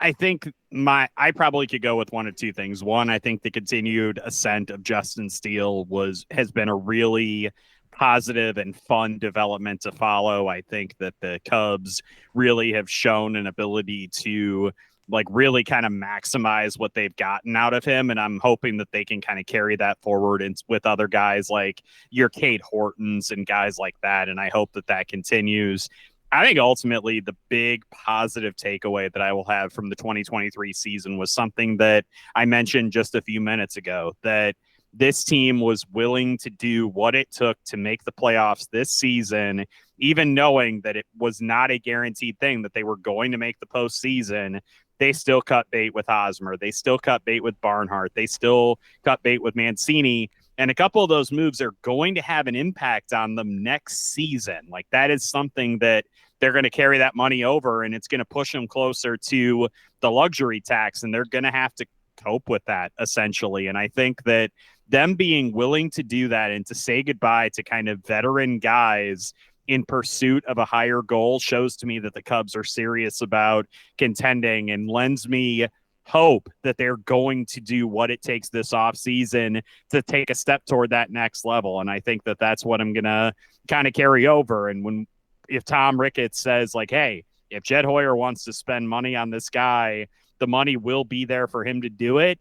I think I probably could go with one of two things. One, I think the continued ascent of Justin Steele has been a really positive and fun development to follow. I think that the Cubs really have shown an ability to like really kind of maximize what they've gotten out of him. And I'm hoping that they can kind of carry that forward with other guys like your Kate Hortons and guys like that. And I hope that continues. I think ultimately the big positive takeaway that I will have from the 2023 season was something that I mentioned just a few minutes ago, that this team was willing to do what it took to make the playoffs this season, even knowing that it was not a guaranteed thing that they were going to make the postseason. They still cut bait with Hosmer. They still cut bait with Barnhart. They still cut bait with Mancini. And a couple of those moves are going to have an impact on them next season. Like that is something that they're going to carry that money over, and it's going to push them closer to the luxury tax, and they're going to have to cope with that essentially. And I think that them being willing to do that and to say goodbye to kind of veteran guys in pursuit of a higher goal shows to me that the Cubs are serious about contending and lends me hope that they're going to do what it takes this offseason to take a step toward that next level. And I think that that's what I'm going to kind of carry over. And if Tom Ricketts says like, hey, if Jed Hoyer wants to spend money on this guy, the money will be there for him to do it.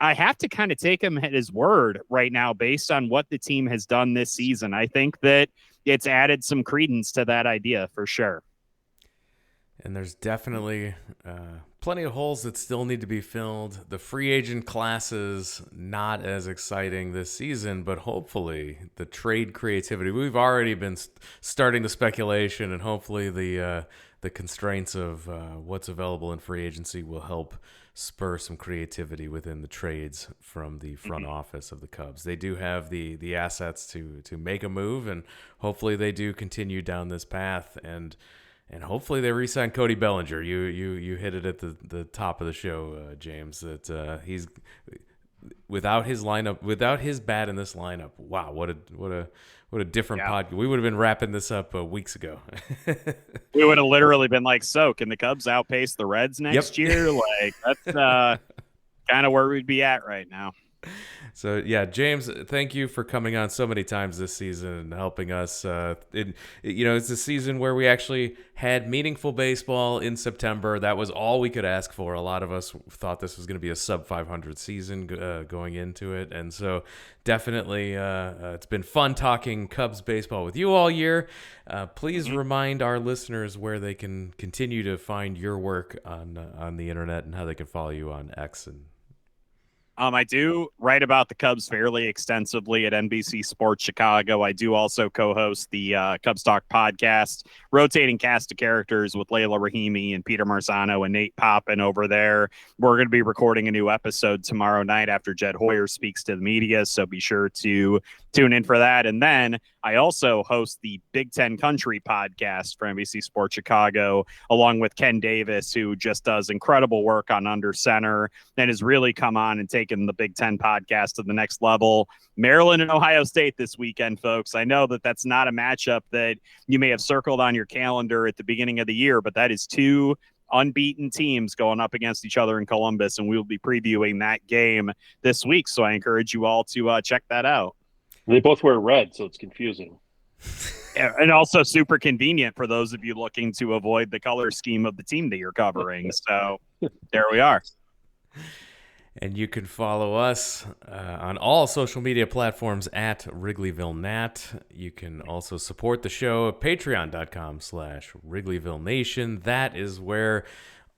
I have to kind of take him at his word right now based on what the team has done this season. I think that it's added some credence to that idea for sure.
And there's definitely plenty of holes that still need to be filled. The free agent classes not as exciting this season, but hopefully the trade creativity. We've already been starting the speculation, and hopefully the constraints of what's available in free agency will help spur some creativity within the trades from the front office of the Cubs. They do have the assets to make a move, and hopefully they do continue down this path, and hopefully they re-sign Cody Bellinger. You hit it at the top of the show, James, that he's without his bat in this lineup. Wow, what a different podcast. We would have been wrapping this up weeks ago.
We would have literally been like, so can the Cubs outpace the Reds next year? Like that's kind of where we'd be at right now.
So, yeah, James, thank you for coming on so many times this season and helping us. It's a season where we actually had meaningful baseball in September. That was all we could ask for. A lot of us thought this was going to be a sub-500 season going into it. And so definitely it's been fun talking Cubs baseball with you all year. Please remind our listeners where they can continue to find your work on the internet and how they can follow you on X and
I do write about the Cubs fairly extensively at NBC Sports Chicago. I do also co-host the Cubs Talk podcast, rotating cast of characters with Layla Rahimi and Peter Marzano and Nate Poppin over there. We're going to be recording a new episode tomorrow night after Jed Hoyer speaks to the media, so be sure to tune in for that. And then I also host the Big Ten Country podcast for NBC Sports Chicago, along with Ken Davis, who just does incredible work on Under Center and has really come on and taken the Big Ten podcast to the next level. Maryland and Ohio State this weekend, folks. I know that that's not a matchup that you may have circled on your calendar at the beginning of the year, but that is two unbeaten teams going up against each other in Columbus, and we will be previewing that game this week. So I encourage you all to check that out.
They both wear red, so it's confusing.
And also super convenient for those of you looking to avoid the color scheme of the team that you're covering. So there we are.
And you can follow us on all social media platforms at Wrigleyville Nat. You can also support the show at patreon.com/Wrigleyville Nation. That is where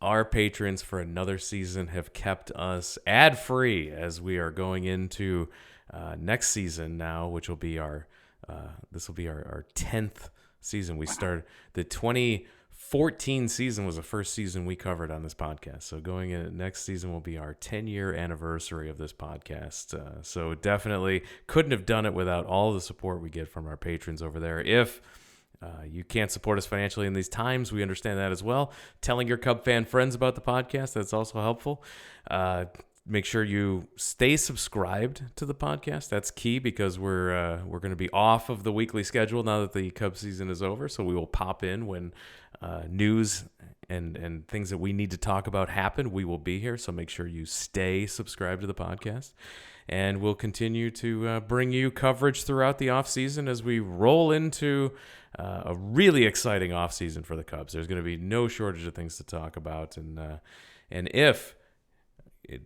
our patrons for another season have kept us ad-free as we are going into next season now, which will be our 10th season. We started the 2014 season was the first season we covered on this podcast. So going in next season will be our 10-year anniversary of this podcast. So definitely couldn't have done it without all the support we get from our patrons over there. If you can't support us financially in these times, we understand that as well. Telling your Cub fan friends about the podcast, that's also helpful. Make sure you stay subscribed to the podcast. That's key because we're going to be off of the weekly schedule now that the Cubs season is over. So we will pop in when news and things that we need to talk about happen. We will be here. So make sure you stay subscribed to the podcast. And we'll continue to bring you coverage throughout the offseason as we roll into a really exciting offseason for the Cubs. There's going to be no shortage of things to talk about. And if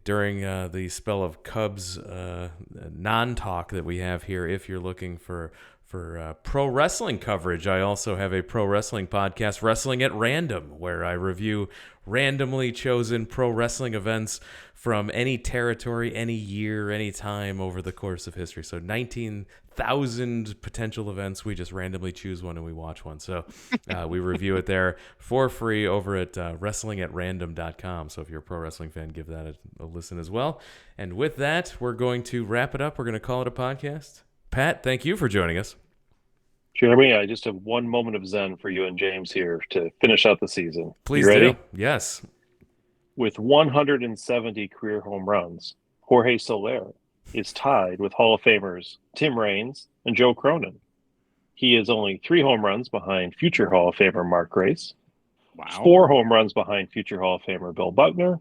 during the spell of Cubs non-talk that we have here, if you're looking for pro wrestling coverage, I also have a pro wrestling podcast, Wrestling at Random, where I review randomly chosen pro wrestling events from any territory, any year, any time over the course of history. So 19,000 potential events. We just randomly choose one and we watch one. So we review it there for free over at wrestlingatrandom.com. So if you're a pro wrestling fan, give that a listen as well. And with that, we're going to wrap it up. We're going to call it a podcast. Pat, thank you for joining us.
Jeremy, I just have one moment of zen for you and James here to finish out the season.
Please
you ready?
do. Yes.
With 170 career home runs, Jorge Soler is tied with Hall of Famers Tim Raines and Joe Cronin. He is only 3 home runs behind future Hall of Famer Mark Grace, 4 home runs behind future Hall of Famer Bill Buckner,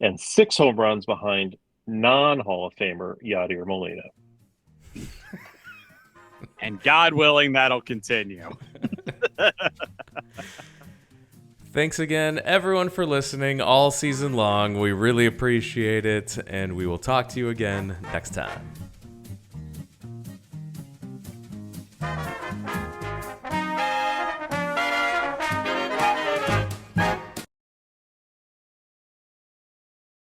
and 6 home runs behind non-Hall of Famer Yadier Molina.
And God willing, that'll continue.
Thanks again, everyone, for listening all season long. We really appreciate it, and we will talk to you again next time.